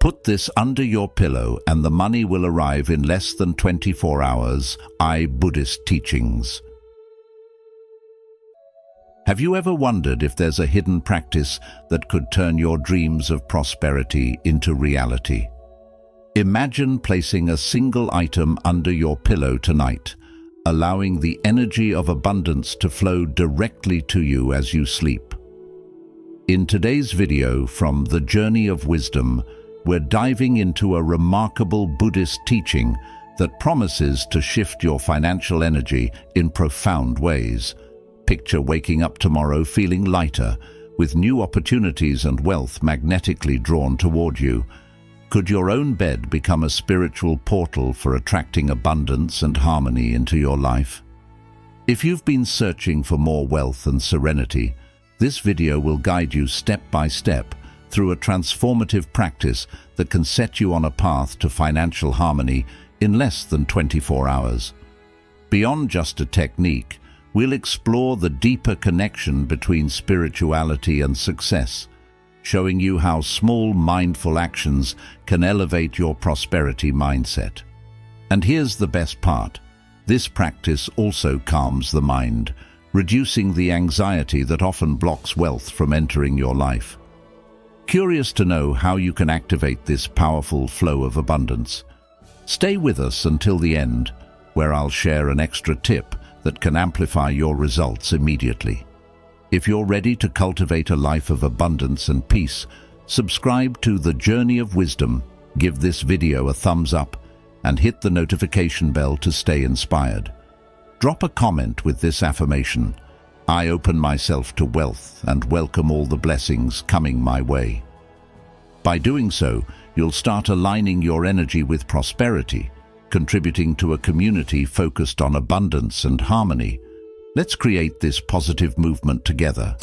Put this under your pillow and the money will arrive in less than 24 hours. Buddhist teachings. Have you ever wondered if there's a hidden practice that could turn your dreams of prosperity into reality? Imagine placing a single item under your pillow tonight, allowing the energy of abundance to flow directly to you as you sleep. In today's video from The Journey of Wisdom, we're diving into a remarkable Buddhist teaching that promises to shift your financial energy in profound ways. Picture waking up tomorrow feeling lighter, with new opportunities and wealth magnetically drawn toward you. Could your own bed become a spiritual portal for attracting abundance and harmony into your life? If you've been searching for more wealth and serenity, this video will guide you step by step through a transformative practice that can set you on a path to financial harmony in less than 24 hours. Beyond just a technique, we'll explore the deeper connection between spirituality and success, showing you how small mindful actions can elevate your prosperity mindset. And here's the best part. This practice also calms the mind, reducing the anxiety that often blocks wealth from entering your life. Curious to know how you can activate this powerful flow of abundance? Stay with us until the end, where I'll share an extra tip that can amplify your results immediately. If you're ready to cultivate a life of abundance and peace, subscribe to The Journey of Wisdom, give this video a thumbs up, and hit the notification bell to stay inspired. Drop a comment with this affirmation: I open myself to wealth and welcome all the blessings coming my way. By doing so, you'll start aligning your energy with prosperity, contributing to a community focused on abundance and harmony. Let's create this positive movement together.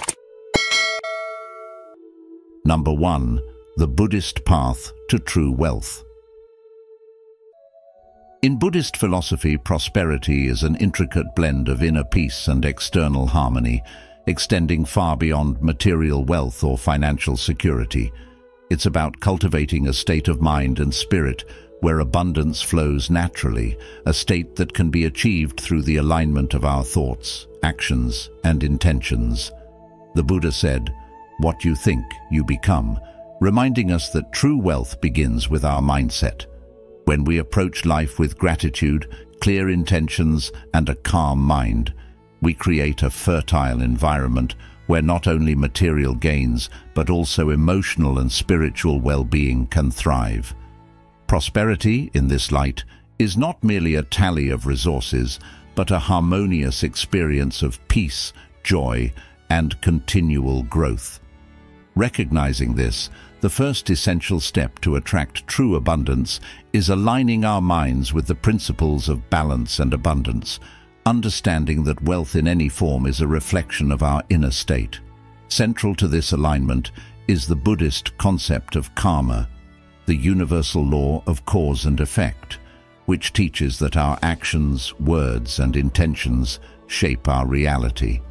Number 1. The Buddhist path to true wealth. In Buddhist philosophy, prosperity is an intricate blend of inner peace and external harmony, extending far beyond material wealth or financial security. It's about cultivating a state of mind and spirit where abundance flows naturally, a state that can be achieved through the alignment of our thoughts, actions, and intentions. The Buddha said, "What you think, you become," reminding us that true wealth begins with our mindset. When we approach life with gratitude, clear intentions, and a calm mind, we create a fertile environment where not only material gains, but also emotional and spiritual well-being can thrive. Prosperity, in this light, is not merely a tally of resources, but a harmonious experience of peace, joy, and continual growth. Recognizing this, the first essential step to attract true abundance is aligning our minds with the principles of balance and abundance, understanding that wealth in any form is a reflection of our inner state. Central to this alignment is the Buddhist concept of karma, the universal law of cause and effect, which teaches that our actions, words, and intentions shape our reality.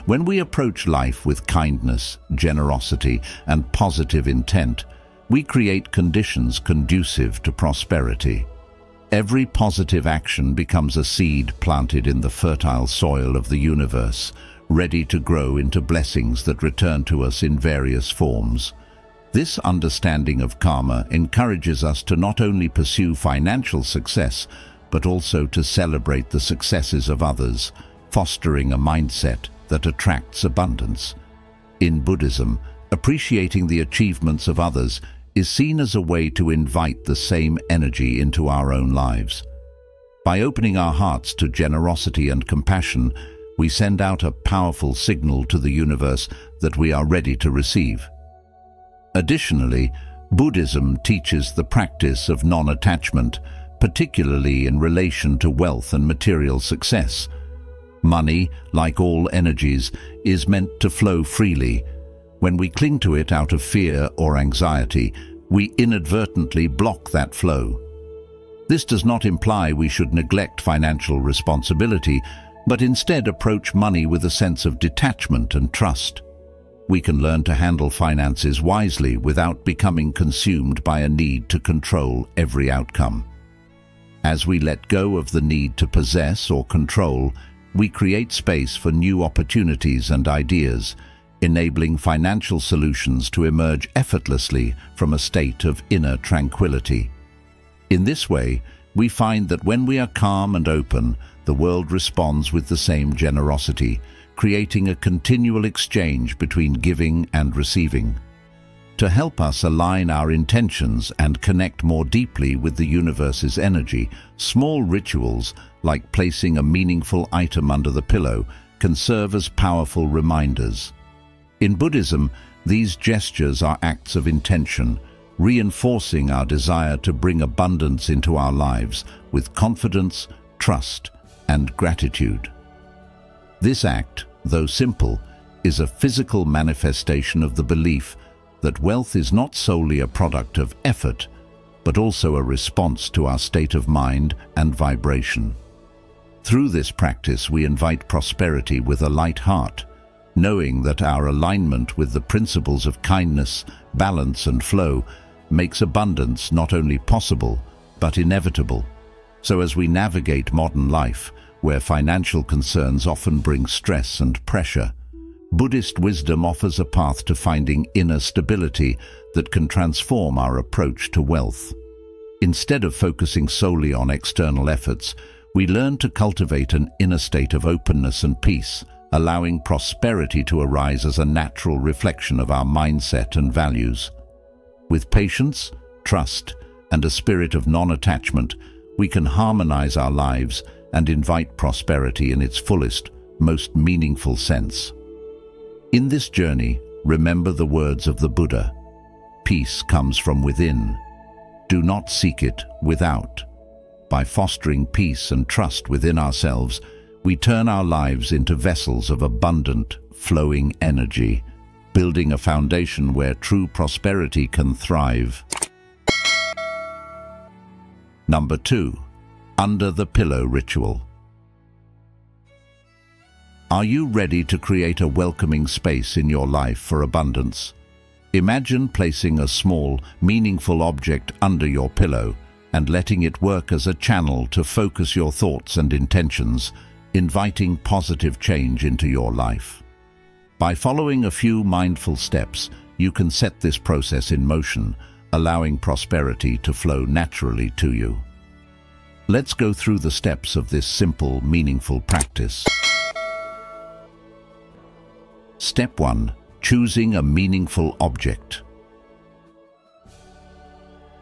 When we approach life with kindness, generosity, and positive intent, we create conditions conducive to prosperity. Every positive action becomes a seed planted in the fertile soil of the universe, ready to grow into blessings that return to us in various forms. This understanding of karma encourages us to not only pursue financial success, but also to celebrate the successes of others, fostering a mindset that attracts abundance. In Buddhism, appreciating the achievements of others is seen as a way to invite the same energy into our own lives. By opening our hearts to generosity and compassion, we send out a powerful signal to the universe that we are ready to receive. Additionally, Buddhism teaches the practice of non-attachment, particularly in relation to wealth and material success. Money, like all energies, is meant to flow freely. When we cling to it out of fear or anxiety, we inadvertently block that flow. This does not imply we should neglect financial responsibility, but instead approach money with a sense of detachment and trust. we can learn to handle finances wisely without becoming consumed by a need to control every outcome. As we let go of the need to possess or control, we create space for new opportunities and ideas, enabling financial solutions to emerge effortlessly from a state of inner tranquility. In this way, we find that when we are calm and open, the world responds with the same generosity, creating a continual exchange between giving and receiving. To help us align our intentions and connect more deeply with the universe's energy, small rituals like placing a meaningful item under the pillow can serve as powerful reminders. In Buddhism, these gestures are acts of intention, reinforcing our desire to bring abundance into our lives with confidence, trust, and gratitude. This act, though simple, is a physical manifestation of the belief that wealth is not solely a product of effort, but also a response to our state of mind and vibration. Through this practice, we invite prosperity with a light heart, knowing that our alignment with the principles of kindness, balance, and flow makes abundance not only possible, but inevitable. So as we navigate modern life, where financial concerns often bring stress and pressure, Buddhist wisdom offers a path to finding inner stability that can transform our approach to wealth. Instead of focusing solely on external efforts, we learn to cultivate an inner state of openness and peace, allowing prosperity to arise as a natural reflection of our mindset and values. With patience, trust, and a spirit of non-attachment, we can harmonize our lives and invite prosperity in its fullest, most meaningful sense. In this journey, remember the words of the Buddha: "Peace comes from within. Do not seek it without." By fostering peace and trust within ourselves, we turn our lives into vessels of abundant, flowing energy, building a foundation where true prosperity can thrive. Number 2. Under the Pillow Ritual. Are you ready to create a welcoming space in your life for abundance? Imagine placing a small, meaningful object under your pillow and letting it work as a channel to focus your thoughts and intentions, inviting positive change into your life. By following a few mindful steps, you can set this process in motion, allowing prosperity to flow naturally to you. Let's go through the steps of this simple, meaningful practice. Step 1. Choosing a meaningful object.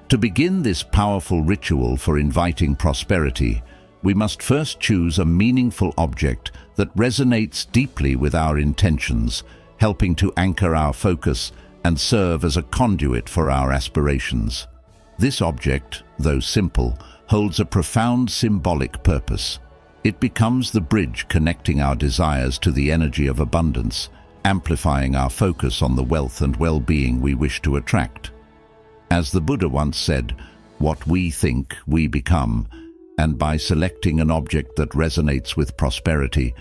To begin this powerful ritual for inviting prosperity, we must first choose a meaningful object that resonates deeply with our intentions, helping to anchor our focus and serve as a conduit for our aspirations. This object, though simple, holds a profound symbolic purpose. It becomes the bridge connecting our desires to the energy of abundance, amplifying our focus on the wealth and well-being we wish to attract. As the Buddha once said, "What we think, we become," and by selecting an object that resonates with prosperity,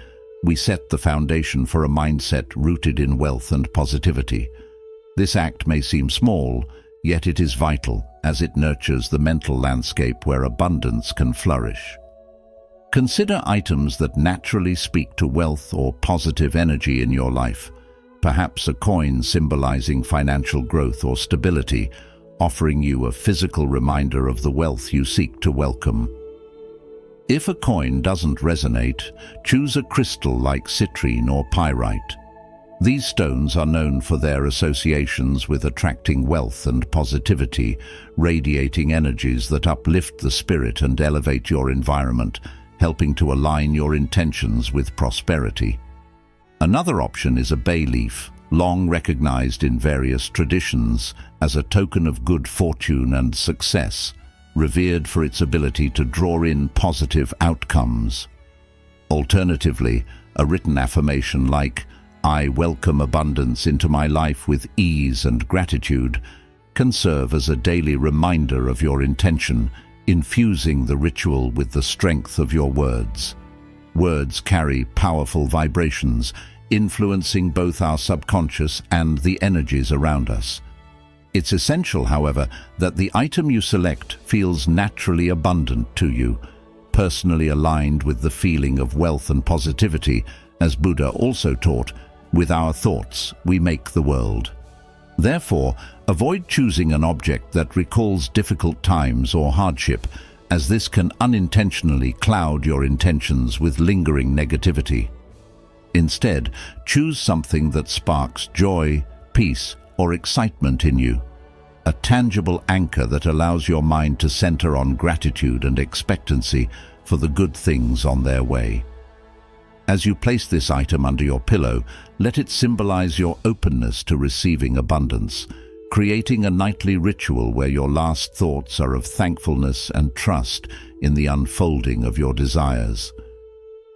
we set the foundation for a mindset rooted in wealth and positivity. This act may seem small, yet it is vital, as it nurtures the mental landscape where abundance can flourish. Consider items that naturally speak to wealth or positive energy in your life, perhaps a coin symbolizing financial growth or stability, offering you a physical reminder of the wealth you seek to welcome. If a coin doesn't resonate, choose a crystal like citrine or pyrite. These stones are known for their associations with attracting wealth and positivity, radiating energies that uplift the spirit and elevate your environment, helping to align your intentions with prosperity. Another option is a bay leaf, long recognized in various traditions as a token of good fortune and success, revered for its ability to draw in positive outcomes. Alternatively, a written affirmation like, "I welcome abundance into my life with ease and gratitude," can serve as a daily reminder of your intention, infusing the ritual with the strength of your words. Words carry powerful vibrations, influencing both our subconscious and the energies around us. It's essential, however, that the item you select feels naturally abundant to you, personally aligned with the feeling of wealth and positivity. As Buddha also taught, with our thoughts we make the world. Therefore, avoid choosing an object that recalls difficult times or hardship, as this can unintentionally cloud your intentions with lingering negativity. Instead, choose something that sparks joy, peace, or excitement in you, a tangible anchor that allows your mind to center on gratitude and expectancy for the good things on their way. As you place this item under your pillow, let it symbolize your openness to receiving abundance, creating a nightly ritual where your last thoughts are of thankfulness and trust in the unfolding of your desires.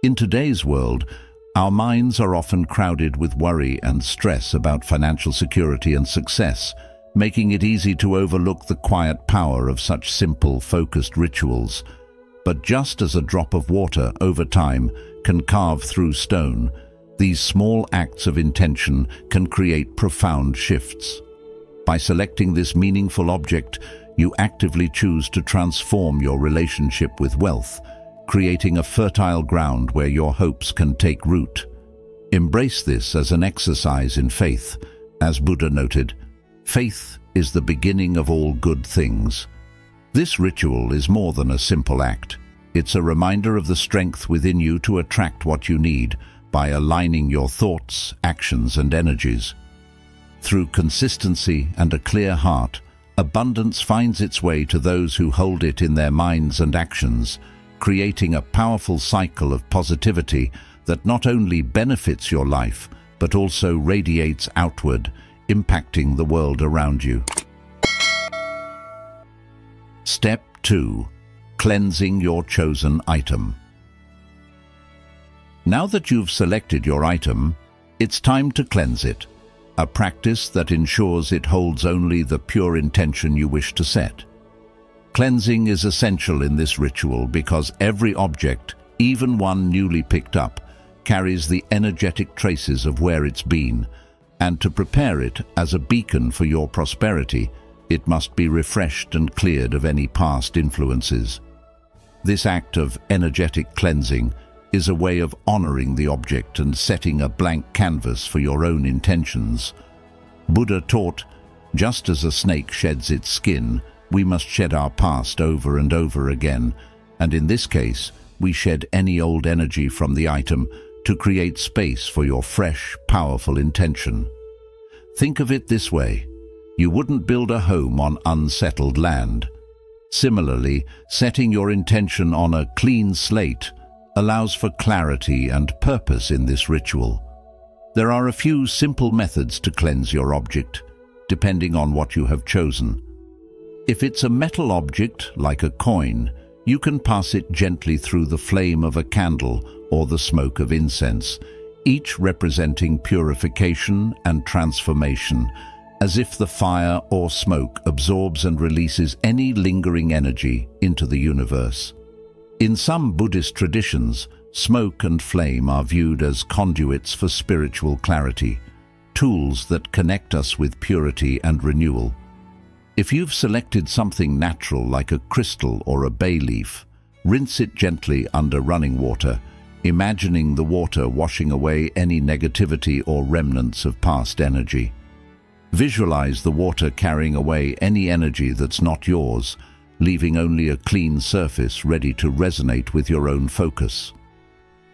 In today's world, our minds are often crowded with worry and stress about financial security and success, making it easy to overlook the quiet power of such simple, focused rituals. But just as a drop of water over time can carve through stone, these small acts of intention can create profound shifts. By selecting this meaningful object, you actively choose to transform your relationship with wealth, creating a fertile ground where your hopes can take root. Embrace this as an exercise in faith. As Buddha noted, faith is the beginning of all good things. This ritual is more than a simple act. It's a reminder of the strength within you to attract what you need by aligning your thoughts, actions, and energies. Through consistency and a clear heart, abundance finds its way to those who hold it in their minds and actions, creating a powerful cycle of positivity that not only benefits your life, but also radiates outward, impacting the world around you. Step 2. Cleansing your chosen item. Now that you've selected your item, it's time to cleanse it, a practice that ensures it holds only the pure intention you wish to set. Cleansing is essential in this ritual because every object, even one newly picked up, carries the energetic traces of where it's been, and to prepare it as a beacon for your prosperity, it must be refreshed and cleared of any past influences. This act of energetic cleansing is a way of honoring the object and setting a blank canvas for your own intentions. Buddha taught, just as a snake sheds its skin, we must shed our past over and over again, and in this case, we shed any old energy from the item to create space for your fresh, powerful intention. Think of it this way: you wouldn't build a home on unsettled land. Similarly, setting your intention on a clean slate allows for clarity and purpose in this ritual. There are a few simple methods to cleanse your object, depending on what you have chosen. If it's a metal object, like a coin, you can pass it gently through the flame of a candle or the smoke of incense, each representing purification and transformation, as if the fire or smoke absorbs and releases any lingering energy into the universe. In some Buddhist traditions, smoke and flame are viewed as conduits for spiritual clarity, tools that connect us with purity and renewal. If you've selected something natural like a crystal or a bay leaf, rinse it gently under running water, imagining the water washing away any negativity or remnants of past energy. Visualize the water carrying away any energy that's not yours, leaving only a clean surface ready to resonate with your own focus.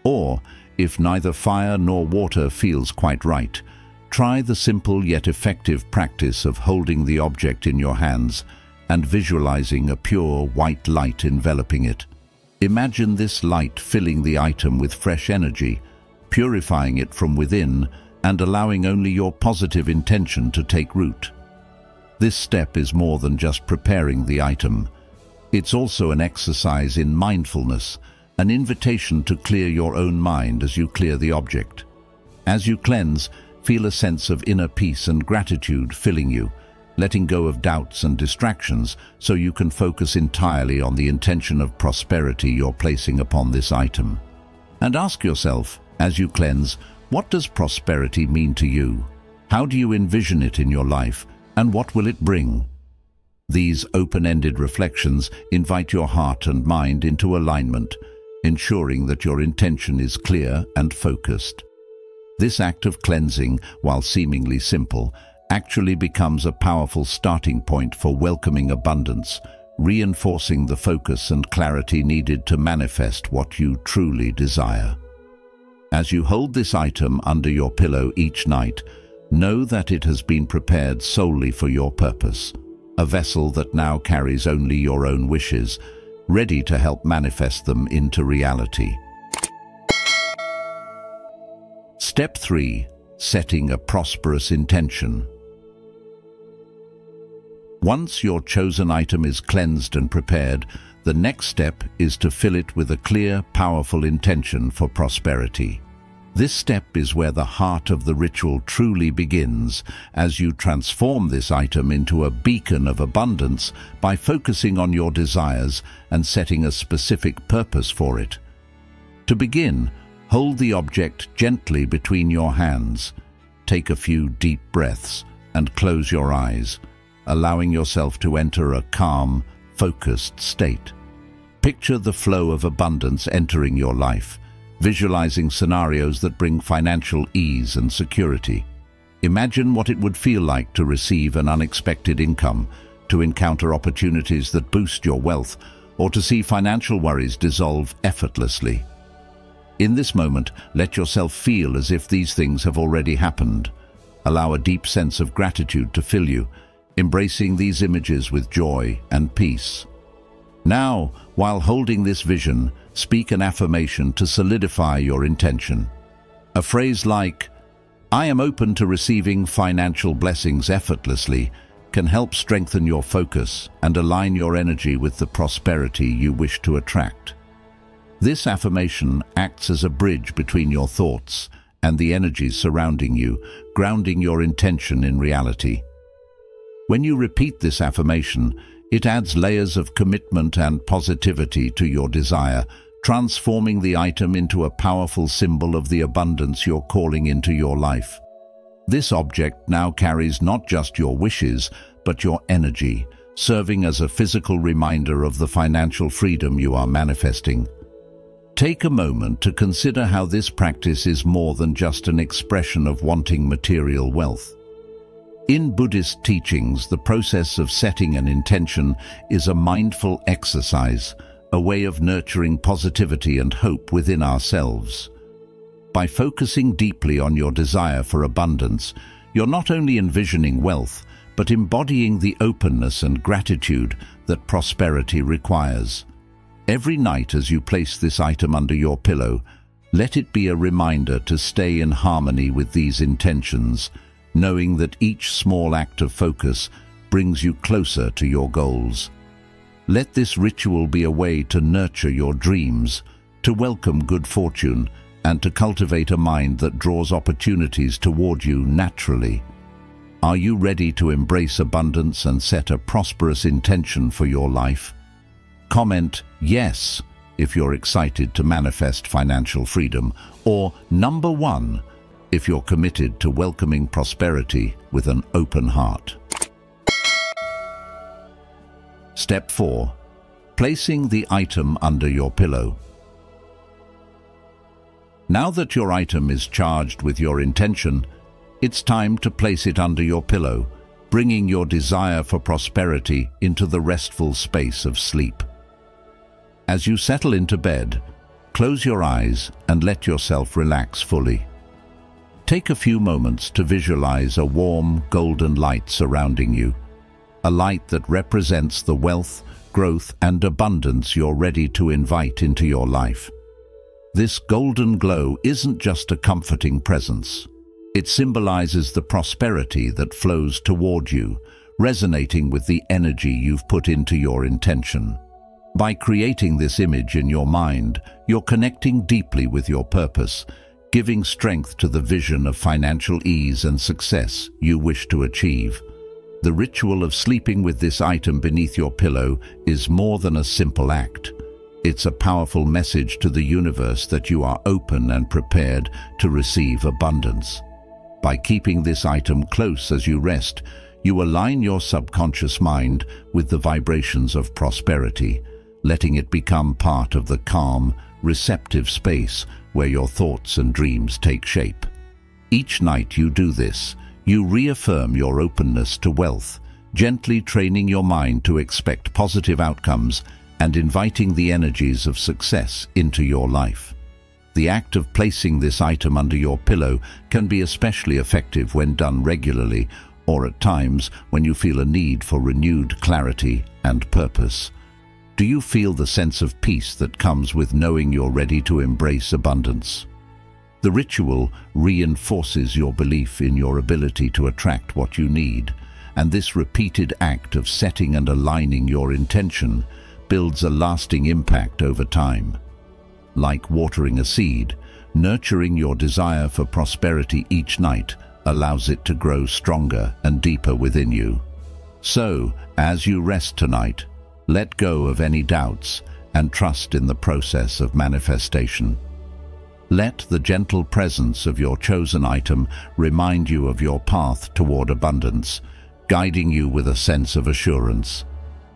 Or, if neither fire nor water feels quite right, try the simple yet effective practice of holding the object in your hands and visualizing a pure white light enveloping it. Imagine this light filling the item with fresh energy, purifying it from within and allowing only your positive intention to take root. This step is more than just preparing the item. It's also an exercise in mindfulness, an invitation to clear your own mind as you clear the object. As you cleanse, feel a sense of inner peace and gratitude filling you, letting go of doubts and distractions so you can focus entirely on the intention of prosperity you're placing upon this item. And ask yourself, as you cleanse, What does prosperity mean to you? How do you envision it in your life, and what will it bring? These open-ended reflections invite your heart and mind into alignment, ensuring that your intention is clear and focused. This act of cleansing, while seemingly simple, actually becomes a powerful starting point for welcoming abundance, reinforcing the focus and clarity needed to manifest what you truly desire. As you hold this item under your pillow each night, know that it has been prepared solely for your purpose, a vessel that now carries only your own wishes, ready to help manifest them into reality. Step 3. Setting a prosperous intention. Once your chosen item is cleansed and prepared, the next step is to fill it with a clear, powerful intention for prosperity. This step is where the heart of the ritual truly begins, as you transform this item into a beacon of abundance by focusing on your desires and setting a specific purpose for it. To begin, hold the object gently between your hands. Take a few deep breaths and close your eyes, allowing yourself to enter a calm, focused state. Picture the flow of abundance entering your life, visualizing scenarios that bring financial ease and security. Imagine what it would feel like to receive an unexpected income, to encounter opportunities that boost your wealth, or to see financial worries dissolve effortlessly. In this moment, let yourself feel as if these things have already happened. Allow a deep sense of gratitude to fill you, embracing these images with joy and peace. Now, while holding this vision, speak an affirmation to solidify your intention. A phrase like, "I am open to receiving financial blessings effortlessly," can help strengthen your focus and align your energy with the prosperity you wish to attract. This affirmation acts as a bridge between your thoughts and the energies surrounding you, grounding your intention in reality. When you repeat this affirmation, it adds layers of commitment and positivity to your desire, transforming the item into a powerful symbol of the abundance you're calling into your life. This object now carries not just your wishes, but your energy, serving as a physical reminder of the financial freedom you are manifesting. Take a moment to consider how this practice is more than just an expression of wanting material wealth. In Buddhist teachings, the process of setting an intention is a mindful exercise, a way of nurturing positivity and hope within ourselves. By focusing deeply on your desire for abundance, you're not only envisioning wealth, but embodying the openness and gratitude that prosperity requires. Every night as you place this item under your pillow, let it be a reminder to stay in harmony with these intentions, knowing that each small act of focus brings you closer to your goals. Let this ritual be a way to nurture your dreams, to welcome good fortune, and to cultivate a mind that draws opportunities toward you naturally. Are you ready to embrace abundance and set a prosperous intention for your life? Comment yes if you're excited to manifest financial freedom, or number 1 if you're committed to welcoming prosperity with an open heart. Step 4. Placing the item under your pillow. Now that your item is charged with your intention, it's time to place it under your pillow, bringing your desire for prosperity into the restful space of sleep. As you settle into bed, close your eyes and let yourself relax fully. Take a few moments to visualize a warm, golden light surrounding you, a light that represents the wealth, growth, and abundance you're ready to invite into your life. This golden glow isn't just a comforting presence. It symbolizes the prosperity that flows toward you, resonating with the energy you've put into your intention. By creating this image in your mind, you're connecting deeply with your purpose, giving strength to the vision of financial ease and success you wish to achieve. The ritual of sleeping with this item beneath your pillow is more than a simple act. It's a powerful message to the universe that you are open and prepared to receive abundance. By keeping this item close as you rest, you align your subconscious mind with the vibrations of prosperity, letting it become part of the calm, receptive space where your thoughts and dreams take shape. Each night you do this, you reaffirm your openness to wealth, gently training your mind to expect positive outcomes and inviting the energies of success into your life. The act of placing this item under your pillow can be especially effective when done regularly or at times when you feel a need for renewed clarity and purpose. Do you feel the sense of peace that comes with knowing you're ready to embrace abundance? The ritual reinforces your belief in your ability to attract what you need, and this repeated act of setting and aligning your intention builds a lasting impact over time. Like watering a seed, nurturing your desire for prosperity each night allows it to grow stronger and deeper within you. So, as you rest tonight, let go of any doubts and trust in the process of manifestation. Let the gentle presence of your chosen item remind you of your path toward abundance, guiding you with a sense of assurance.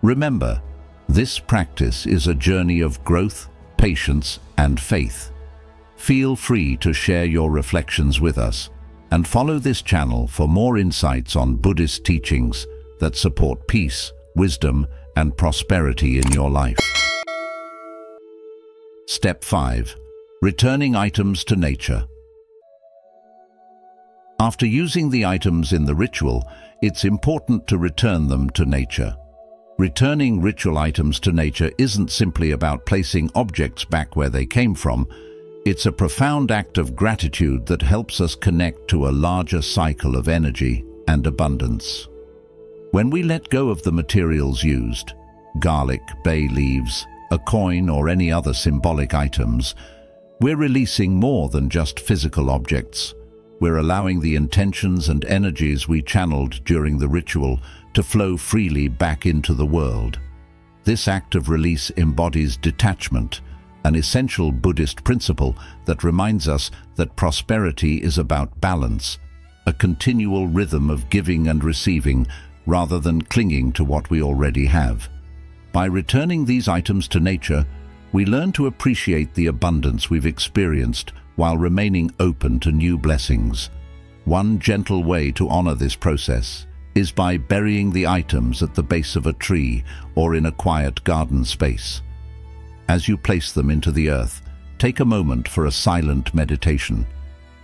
Remember, this practice is a journey of growth, patience, and faith. Feel free to share your reflections with us and follow this channel for more insights on Buddhist teachings that support peace, wisdom, and prosperity in your life. Step 5. Returning items to nature. After using the items in the ritual, it's important to return them to nature. Returning ritual items to nature isn't simply about placing objects back where they came from. It's a profound act of gratitude that helps us connect to a larger cycle of energy and abundance. When we let go of the materials used, garlic, bay leaves, a coin, or any other symbolic items, we're releasing more than just physical objects. We're allowing the intentions and energies we channeled during the ritual to flow freely back into the world. This act of release embodies detachment, an essential Buddhist principle that reminds us that prosperity is about balance, a continual rhythm of giving and receiving rather than clinging to what we already have. By returning these items to nature, we learn to appreciate the abundance we've experienced while remaining open to new blessings. One gentle way to honor this process is by burying the items at the base of a tree or in a quiet garden space. As you place them into the earth, take a moment for a silent meditation,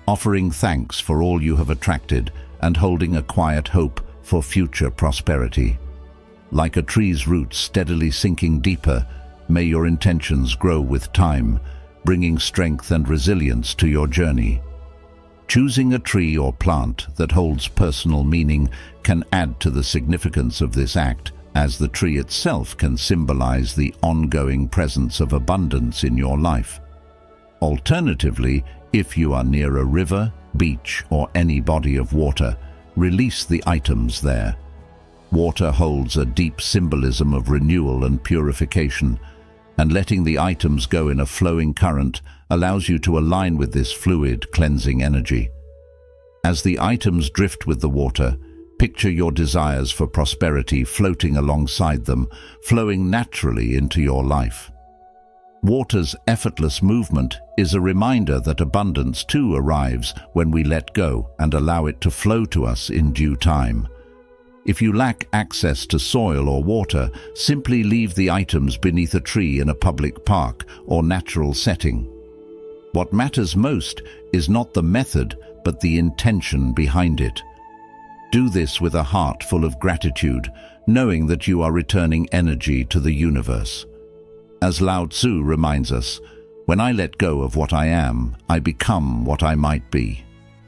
offering thanks for all you have attracted and holding a quiet hope for future prosperity. Like a tree's roots steadily sinking deeper, may your intentions grow with time, bringing strength and resilience to your journey. Choosing a tree or plant that holds personal meaning can add to the significance of this act, as the tree itself can symbolize the ongoing presence of abundance in your life. Alternatively, if you are near a river, beach, or any body of water, release the items there. Water holds a deep symbolism of renewal and purification, and letting the items go in a flowing current allows you to align with this fluid, cleansing energy. As the items drift with the water, picture your desires for prosperity floating alongside them, flowing naturally into your life. Water's effortless movement is a reminder that abundance too arrives when we let go and allow it to flow to us in due time. If you lack access to soil or water, simply leave the items beneath a tree in a public park or natural setting. What matters most is not the method, but the intention behind it. Do this with a heart full of gratitude, knowing that you are returning energy to the universe. As Lao Tzu reminds us, "When I let go of what I am, I become what I might be."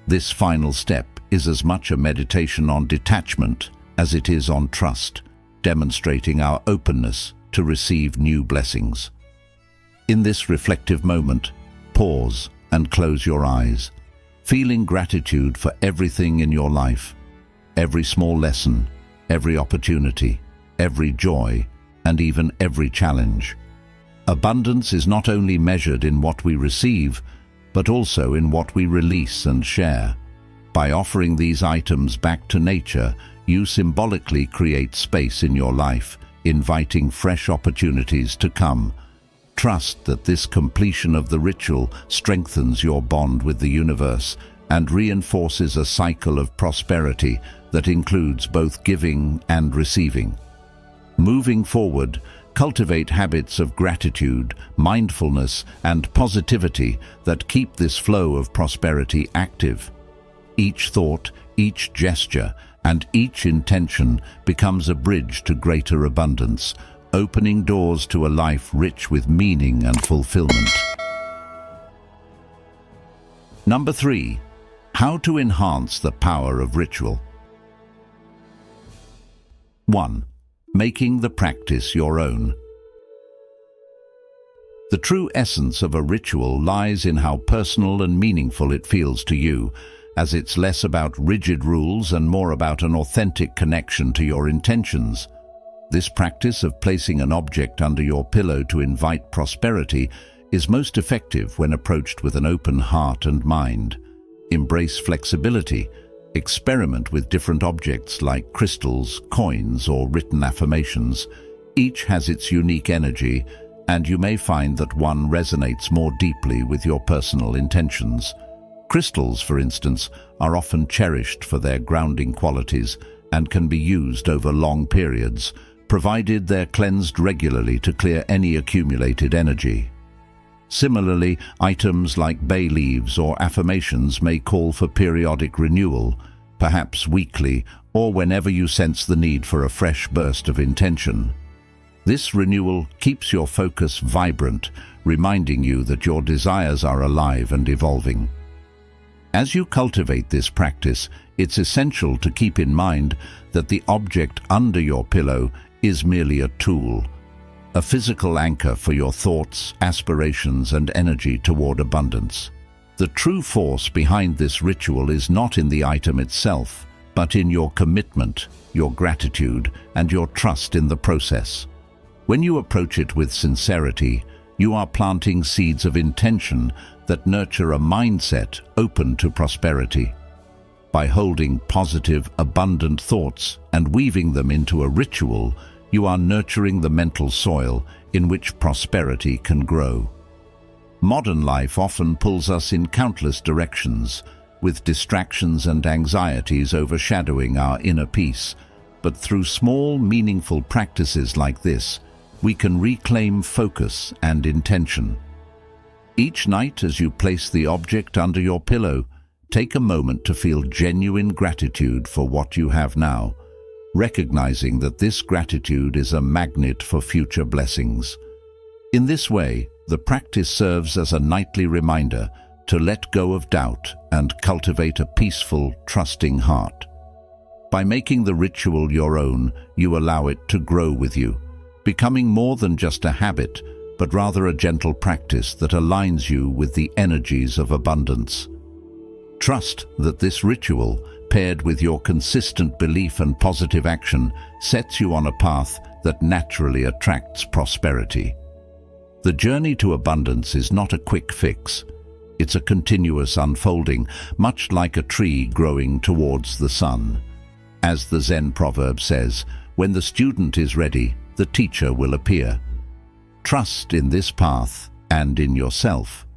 This final step is as much a meditation on detachment as it is on trust, demonstrating our openness to receive new blessings. In this reflective moment, pause and close your eyes, feeling gratitude for everything in your life, every small lesson, every opportunity, every joy, and even every challenge. Abundance is not only measured in what we receive, but also in what we release and share. By offering these items back to nature, you symbolically create space in your life, inviting fresh opportunities to come. Trust that this completion of the ritual strengthens your bond with the universe and reinforces a cycle of prosperity that includes both giving and receiving. Moving forward, cultivate habits of gratitude, mindfulness, and positivity that keep this flow of prosperity active. Each thought, each gesture, and each intention becomes a bridge to greater abundance, opening doors to a life rich with meaning and fulfillment. Number 3. How to enhance the power of ritual. 1. Making the practice your own. The true essence of a ritual lies in how personal and meaningful it feels to you, as it's less about rigid rules and more about an authentic connection to your intentions. This practice of placing an object under your pillow to invite prosperity is most effective when approached with an open heart and mind. Embrace flexibility. Experiment with different objects like crystals, coins, or written affirmations. Each has its unique energy, and you may find that one resonates more deeply with your personal intentions. Crystals, for instance, are often cherished for their grounding qualities and can be used over long periods, provided they're cleansed regularly to clear any accumulated energy. Similarly, items like bay leaves or affirmations may call for periodic renewal, perhaps weekly or whenever you sense the need for a fresh burst of intention. This renewal keeps your focus vibrant, reminding you that your desires are alive and evolving. As you cultivate this practice, it's essential to keep in mind that the object under your pillow is merely a tool, a physical anchor for your thoughts, aspirations, and energy toward abundance. The true force behind this ritual is not in the item itself, but in your commitment, your gratitude, and your trust in the process. When you approach it with sincerity, you are planting seeds of intention that nurture a mindset open to prosperity. By holding positive, abundant thoughts and weaving them into a ritual, you are nurturing the mental soil in which prosperity can grow. Modern life often pulls us in countless directions, with distractions and anxieties overshadowing our inner peace. But through small, meaningful practices like this, we can reclaim focus and intention. Each night, as you place the object under your pillow, take a moment to feel genuine gratitude for what you have now, recognizing that this gratitude is a magnet for future blessings. In this way, the practice serves as a nightly reminder to let go of doubt and cultivate a peaceful, trusting heart. By making the ritual your own, you allow it to grow with you, becoming more than just a habit, but rather a gentle practice that aligns you with the energies of abundance. Trust that this ritual, paired with your consistent belief and positive action, sets you on a path that naturally attracts prosperity. The journey to abundance is not a quick fix. It's a continuous unfolding, much like a tree growing towards the sun. As the Zen proverb says, when the student is ready, the teacher will appear. Trust in this path and in yourself.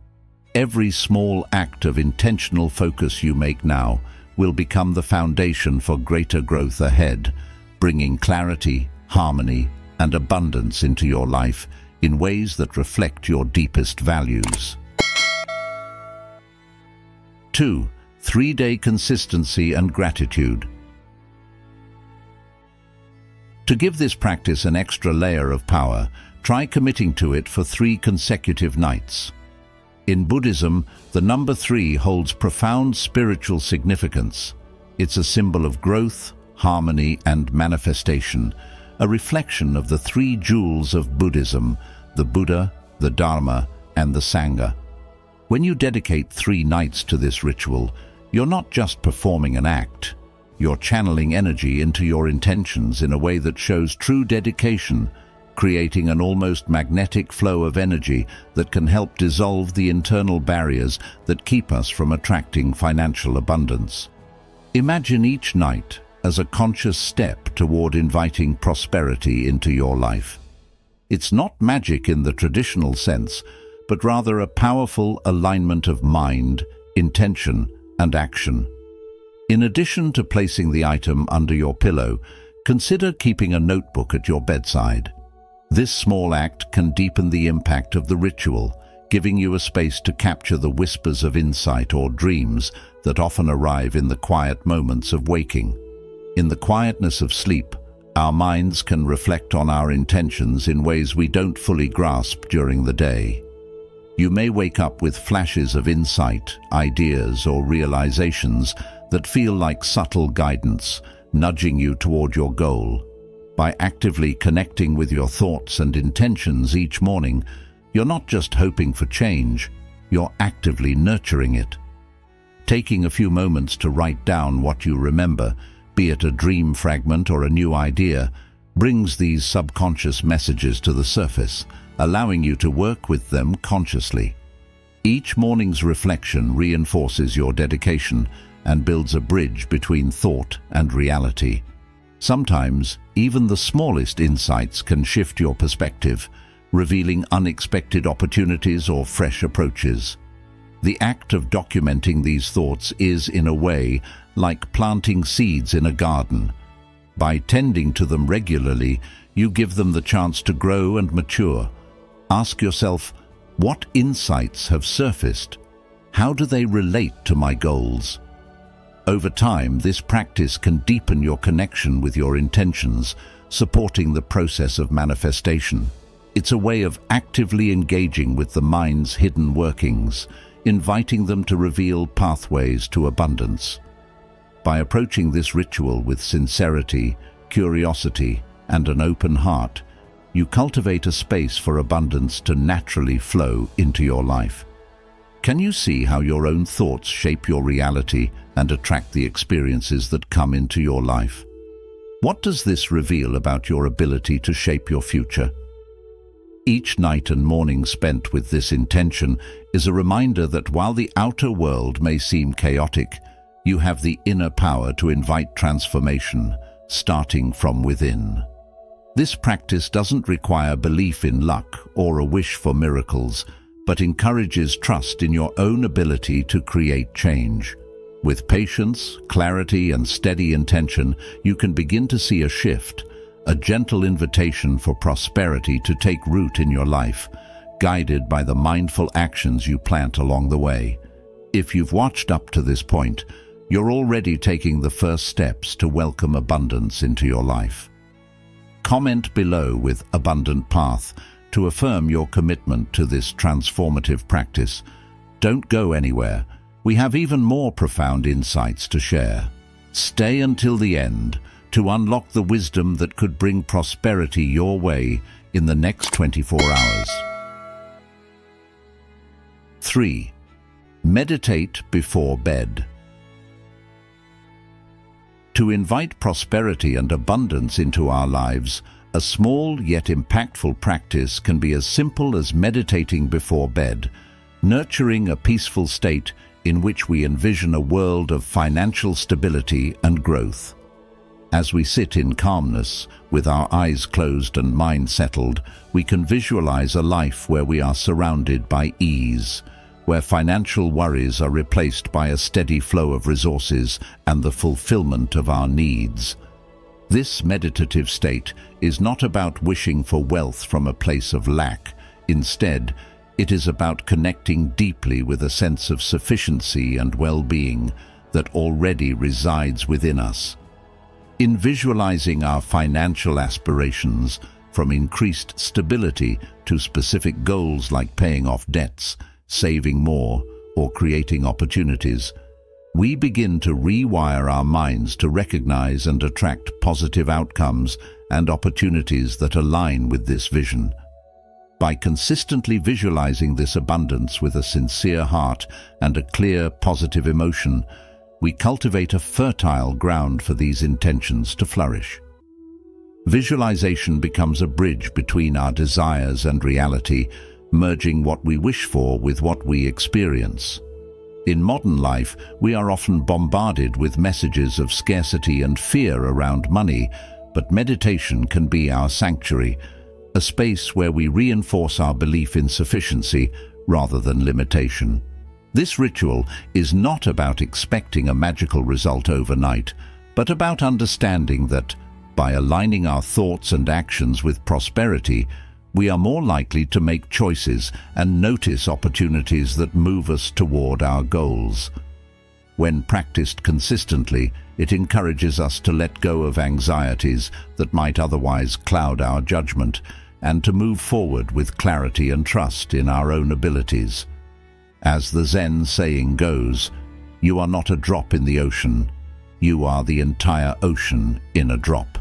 Every small act of intentional focus you make now will become the foundation for greater growth ahead, bringing clarity, harmony, and abundance into your life in ways that reflect your deepest values. 2. 3-day consistency and gratitude. To give this practice an extra layer of power, try committing to it for 3 consecutive nights. In Buddhism, the number 3 holds profound spiritual significance. It's a symbol of growth, harmony, and manifestation, a reflection of the 3 jewels of Buddhism: the Buddha, the Dharma, and the Sangha. When you dedicate 3 nights to this ritual, you're not just performing an act. You're channeling energy into your intentions in a way that shows true dedication, creating an almost magnetic flow of energy that can help dissolve the internal barriers that keep us from attracting financial abundance. Imagine each night as a conscious step toward inviting prosperity into your life. It's not magic in the traditional sense, but rather a powerful alignment of mind, intention, and action. In addition to placing the item under your pillow, consider keeping a notebook at your bedside. This small act can deepen the impact of the ritual, giving you a space to capture the whispers of insight or dreams that often arrive in the quiet moments of waking. In the quietness of sleep, our minds can reflect on our intentions in ways we don't fully grasp during the day. You may wake up with flashes of insight, ideas, or realizations that feel like subtle guidance, nudging you toward your goal. By actively connecting with your thoughts and intentions each morning, you're not just hoping for change, you're actively nurturing it. Taking a few moments to write down what you remember, be it a dream fragment or a new idea, brings these subconscious messages to the surface, allowing you to work with them consciously. Each morning's reflection reinforces your dedication and builds a bridge between thought and reality. Sometimes, even the smallest insights can shift your perspective, revealing unexpected opportunities or fresh approaches. The act of documenting these thoughts is, in a way, like planting seeds in a garden. By tending to them regularly, you give them the chance to grow and mature. Ask yourself, what insights have surfaced? How do they relate to my goals? Over time, this practice can deepen your connection with your intentions, supporting the process of manifestation. It's a way of actively engaging with the mind's hidden workings, inviting them to reveal pathways to abundance. By approaching this ritual with sincerity, curiosity, and an open heart, you cultivate a space for abundance to naturally flow into your life. Can you see how your own thoughts shape your reality and attract the experiences that come into your life? What does this reveal about your ability to shape your future? Each night and morning spent with this intention is a reminder that while the outer world may seem chaotic, you have the inner power to invite transformation, starting from within. This practice doesn't require belief in luck or a wish for miracles, but encourages trust in your own ability to create change. With patience, clarity, and steady intention, you can begin to see a shift, a gentle invitation for prosperity to take root in your life, guided by the mindful actions you plant along the way. If you've watched up to this point, you're already taking the first steps to welcome abundance into your life. Comment below with "Abundant Path" to affirm your commitment to this transformative practice. Don't go anywhere. We have even more profound insights to share. Stay until the end to unlock the wisdom that could bring prosperity your way in the next 24 hours. 3. Meditate before bed. To invite prosperity and abundance into our lives, a small yet impactful practice can be as simple as meditating before bed, nurturing a peaceful state in which we envision a world of financial stability and growth. As we sit in calmness, with our eyes closed and mind settled, we can visualize a life where we are surrounded by ease, where financial worries are replaced by a steady flow of resources and the fulfillment of our needs. This meditative state is not about wishing for wealth from a place of lack. Instead, it is about connecting deeply with a sense of sufficiency and well-being that already resides within us. In visualizing our financial aspirations, from increased stability to specific goals like paying off debts, saving more, or creating opportunities, we begin to rewire our minds to recognize and attract positive outcomes and opportunities that align with this vision. By consistently visualizing this abundance with a sincere heart and a clear, positive emotion, we cultivate a fertile ground for these intentions to flourish. Visualization becomes a bridge between our desires and reality, merging what we wish for with what we experience. In modern life, we are often bombarded with messages of scarcity and fear around money, but meditation can be our sanctuary, a space where we reinforce our belief in sufficiency rather than limitation. This ritual is not about expecting a magical result overnight, but about understanding that, by aligning our thoughts and actions with prosperity, we are more likely to make choices and notice opportunities that move us toward our goals. When practiced consistently, it encourages us to let go of anxieties that might otherwise cloud our judgment and to move forward with clarity and trust in our own abilities. As the Zen saying goes, "You are not a drop in the ocean, you are the entire ocean in a drop."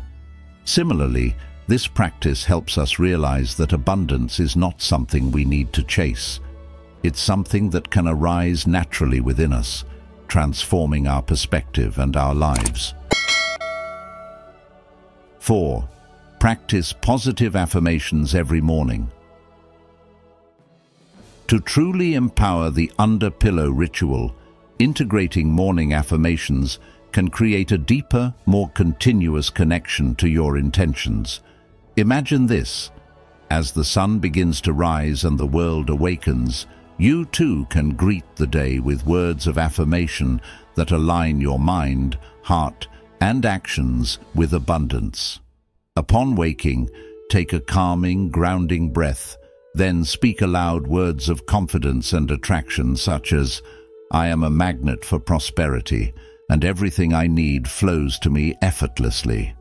Similarly, this practice helps us realize that abundance is not something we need to chase. It's something that can arise naturally within us, transforming our perspective and our lives. 4. Practice positive affirmations every morning. To truly empower the under-pillow ritual, integrating morning affirmations can create a deeper, more continuous connection to your intentions. Imagine this: as the sun begins to rise and the world awakens, you too can greet the day with words of affirmation that align your mind, heart, and actions with abundance. Upon waking, take a calming, grounding breath, then speak aloud words of confidence and attraction such as, "I am a magnet for prosperity, and everything I need flows to me effortlessly."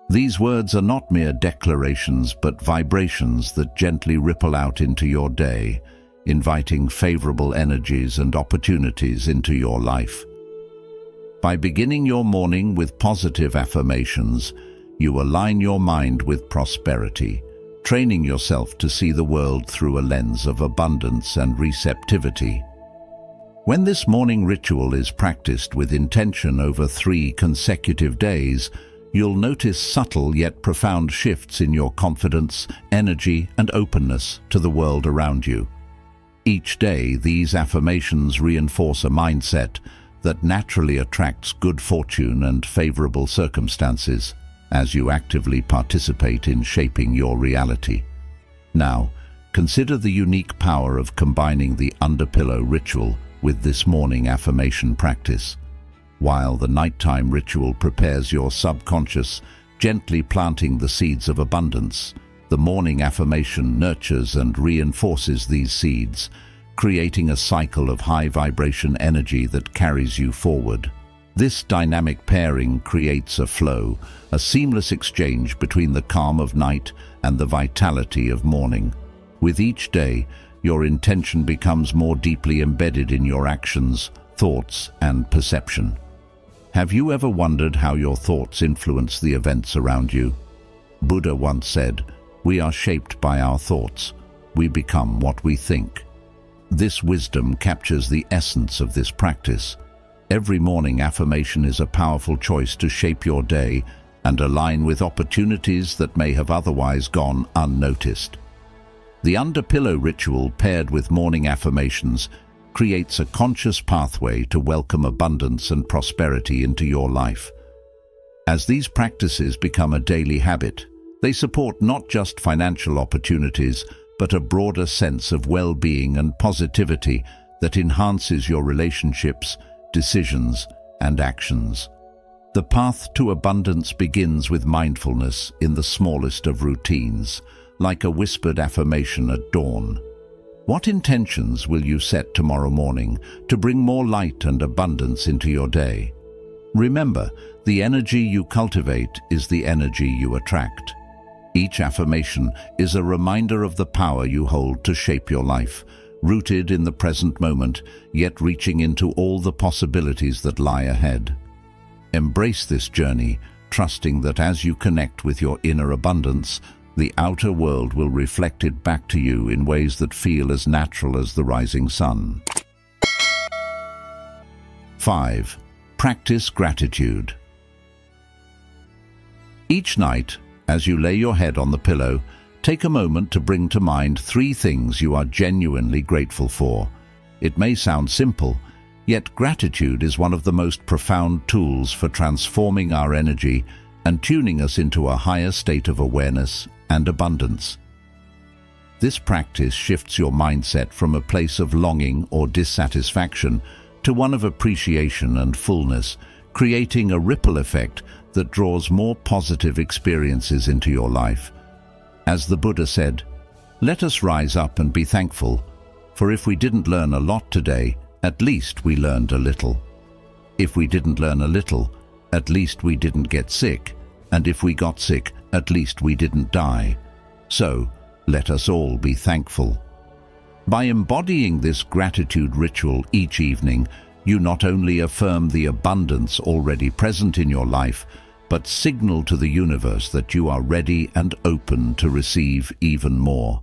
These words are not mere declarations but vibrations that gently ripple out into your day, inviting favorable energies and opportunities into your life. By beginning your morning with positive affirmations, you align your mind with prosperity, training yourself to see the world through a lens of abundance and receptivity. When this morning ritual is practiced with intention over 3 consecutive days, you'll notice subtle yet profound shifts in your confidence, energy, and openness to the world around you. Each day, these affirmations reinforce a mindset that naturally attracts good fortune and favorable circumstances as you actively participate in shaping your reality. Now, consider the unique power of combining the under-pillow ritual with this morning affirmation practice. While the nighttime ritual prepares your subconscious, gently planting the seeds of abundance, the morning affirmation nurtures and reinforces these seeds, creating a cycle of high-vibration energy that carries you forward. This dynamic pairing creates a flow, a seamless exchange between the calm of night and the vitality of morning. With each day, your intention becomes more deeply embedded in your actions, thoughts, and perception. Have you ever wondered how your thoughts influence the events around you? Buddha once said, "We are shaped by our thoughts. We become what we think." This wisdom captures the essence of this practice. Every morning affirmation is a powerful choice to shape your day and align with opportunities that may have otherwise gone unnoticed. The under-pillow ritual paired with morning affirmations creates a conscious pathway to welcome abundance and prosperity into your life. As these practices become a daily habit, they support not just financial opportunities, but a broader sense of well-being and positivity that enhances your relationships, decisions, and actions. The path to abundance begins with mindfulness in the smallest of routines, like a whispered affirmation at dawn. What intentions will you set tomorrow morning to bring more light and abundance into your day? Remember, the energy you cultivate is the energy you attract. Each affirmation is a reminder of the power you hold to shape your life, rooted in the present moment, yet reaching into all the possibilities that lie ahead. Embrace this journey, trusting that as you connect with your inner abundance, the outer world will reflect it back to you in ways that feel as natural as the rising sun. 5. Practice gratitude. Each night, As you lay your head on the pillow, take a moment to bring to mind 3 things you are genuinely grateful for. It may sound simple, yet gratitude is one of the most profound tools for transforming our energy and tuning us into a higher state of awareness and abundance. This practice shifts your mindset from a place of longing or dissatisfaction to one of appreciation and fullness, creating a ripple effect that draws more positive experiences into your life. As the Buddha said, "Let us rise up and be thankful, for if we didn't learn a lot today, at least we learned a little. If we didn't learn a little, at least we didn't get sick, and if we got sick, at least we didn't die. So, let us all be thankful." By embodying this gratitude ritual each evening, you not only affirm the abundance already present in your life, but signal to the universe that you are ready and open to receive even more.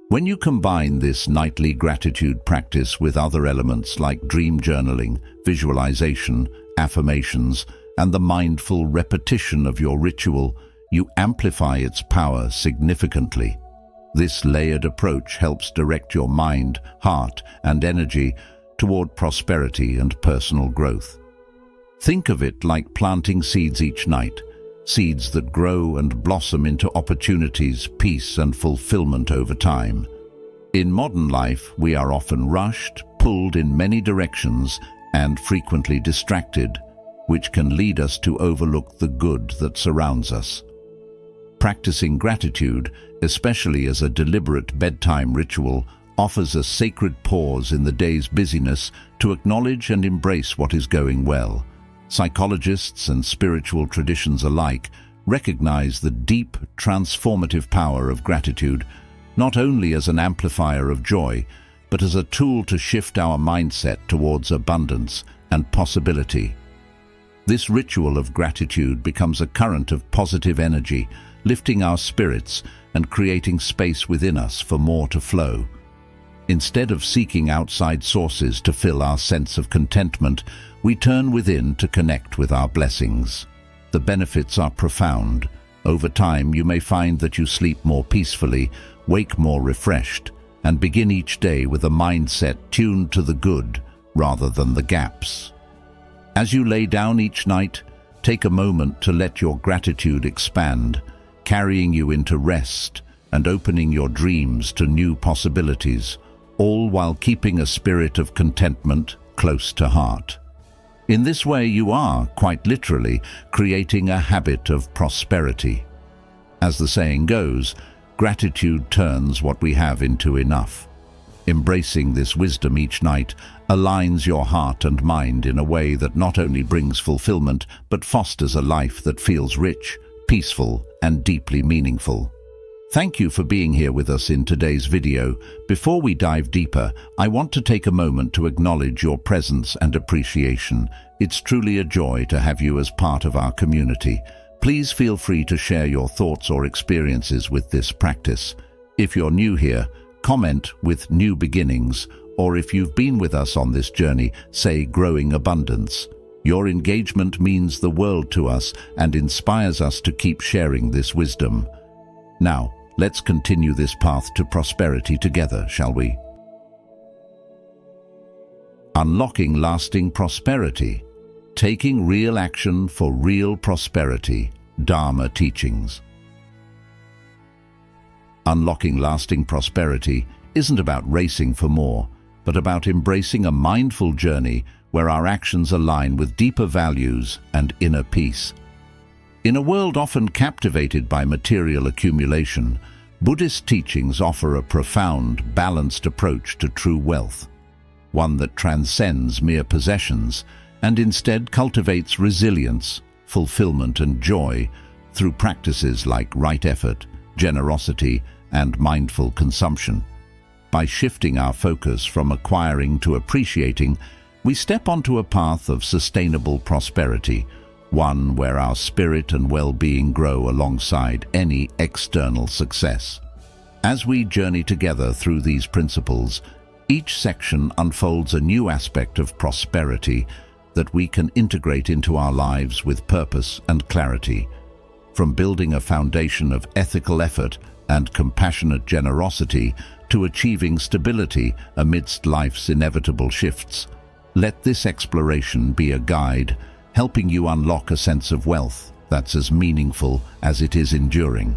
When you combine this nightly gratitude practice with other elements like dream journaling, visualization, affirmations, and the mindful repetition of your ritual, you amplify its power significantly. This layered approach helps direct your mind, heart, and energy toward prosperity and personal growth. Think of it like planting seeds each night, seeds that grow and blossom into opportunities, peace, and fulfillment over time. In modern life, we are often rushed, pulled in many directions, and frequently distracted, which can lead us to overlook the good that surrounds us. Practicing gratitude, especially as a deliberate bedtime ritual, offers a sacred pause in the day's busyness to acknowledge and embrace what is going well. Psychologists and spiritual traditions alike recognize the deep, transformative power of gratitude, not only as an amplifier of joy, but as a tool to shift our mindset towards abundance and possibility. This ritual of gratitude becomes a current of positive energy, lifting our spirits and creating space within us for more to flow. Instead of seeking outside sources to fill our sense of contentment, we turn within to connect with our blessings. The benefits are profound. Over time, you may find that you sleep more peacefully, wake more refreshed, and begin each day with a mindset tuned to the good rather than the gaps. As you lay down each night, take a moment to let your gratitude expand, carrying you into rest and opening your dreams to new possibilities, all while keeping a spirit of contentment close to heart. In this way, you are, quite literally, creating a habit of prosperity. As the saying goes, gratitude turns what we have into enough. Embracing this wisdom each night aligns your heart and mind in a way that not only brings fulfillment, but fosters a life that feels rich, peaceful, and deeply meaningful. Thank you for being here with us in today's video. Before we dive deeper, I want to take a moment to acknowledge your presence and appreciation. It's truly a joy to have you as part of our community. Please feel free to share your thoughts or experiences with this practice. If you're new here, comment with "New Beginnings," or if you've been with us on this journey, say "Growing Abundance." Your engagement means the world to us and inspires us to keep sharing this wisdom. Now, let's continue this path to prosperity together, shall we? Unlocking lasting prosperity. Taking real action for real prosperity. Dharma teachings. Unlocking lasting prosperity isn't about racing for more, but about embracing a mindful journey where our actions align with deeper values and inner peace. In a world often captivated by material accumulation, Buddhist teachings offer a profound, balanced approach to true wealth, one that transcends mere possessions and instead cultivates resilience, fulfillment, and joy through practices like right effort, generosity, and mindful consumption. By shifting our focus from acquiring to appreciating, we step onto a path of sustainable prosperity, one where our spirit and well-being grow alongside any external success. As we journey together through these principles, each section unfolds a new aspect of prosperity that we can integrate into our lives with purpose and clarity. from building a foundation of ethical effort and compassionate generosity to achieving stability amidst life's inevitable shifts. Let this exploration be a guide, helping you unlock a sense of wealth that's as meaningful as it is enduring.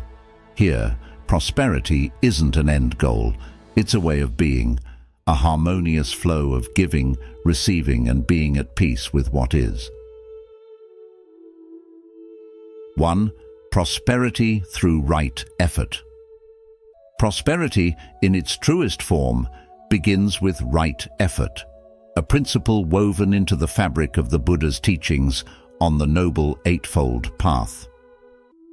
Here, prosperity isn't an end goal, it's a way of being, a harmonious flow of giving, receiving, and being at peace with what is. 1. Prosperity through right effort. Prosperity, in its truest form, begins with right effort, a principle woven into the fabric of the Buddha's teachings on the Noble Eightfold Path.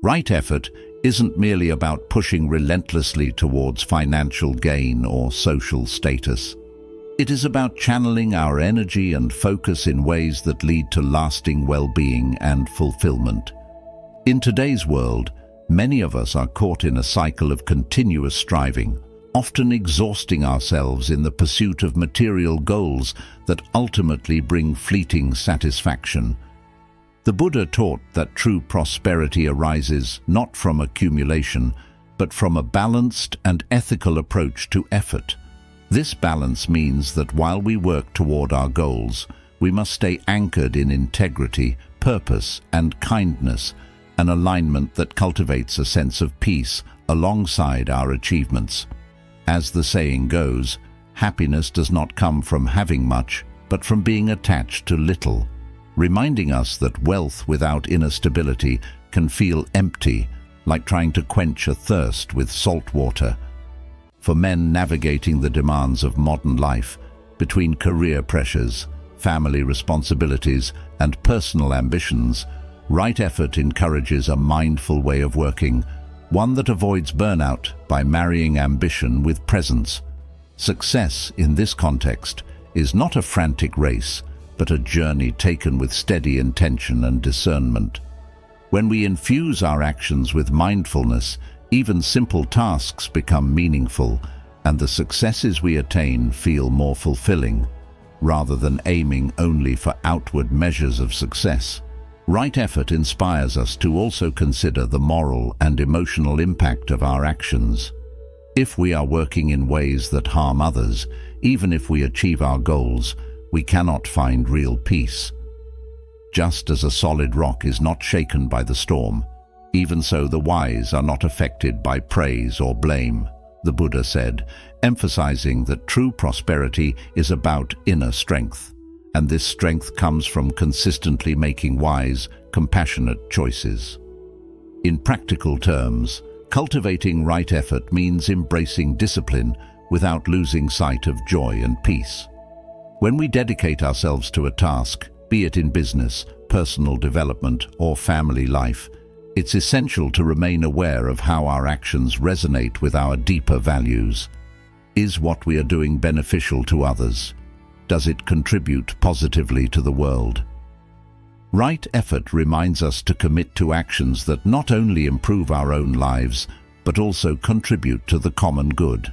Right effort isn't merely about pushing relentlessly towards financial gain or social status. It is about channeling our energy and focus in ways that lead to lasting well-being and fulfillment. In today's world, many of us are caught in a cycle of continuous striving, often exhausting ourselves in the pursuit of material goals that ultimately bring fleeting satisfaction. The Buddha taught that true prosperity arises not from accumulation, but from a balanced and ethical approach to effort. This balance means that while we work toward our goals, we must stay anchored in integrity, purpose, and kindness, an alignment that cultivates a sense of peace alongside our achievements. As the saying goes, happiness does not come from having much, but from being attached to little, reminding us that wealth without inner stability can feel empty, like trying to quench a thirst with salt water. For men navigating the demands of modern life, between career pressures, family responsibilities, and personal ambitions, right effort encourages a mindful way of working, one that avoids burnout by marrying ambition with presence. Success in this context is not a frantic race, but a journey taken with steady intention and discernment. When we infuse our actions with mindfulness, even simple tasks become meaningful, and the successes we attain feel more fulfilling, rather than aiming only for outward measures of success. Right effort inspires us to also consider the moral and emotional impact of our actions. If we are working in ways that harm others, even if we achieve our goals, we cannot find real peace. Just as a solid rock is not shaken by the storm, even so the wise are not affected by praise or blame, the Buddha said, emphasizing that true prosperity is about inner strength, and this strength comes from consistently making wise, compassionate choices. In practical terms, cultivating right effort means embracing discipline without losing sight of joy and peace. When we dedicate ourselves to a task, be it in business, personal development, or family life, it's essential to remain aware of how our actions resonate with our deeper values. Is what we are doing beneficial to others? Does it contribute positively to the world? Right effort reminds us to commit to actions that not only improve our own lives, but also contribute to the common good.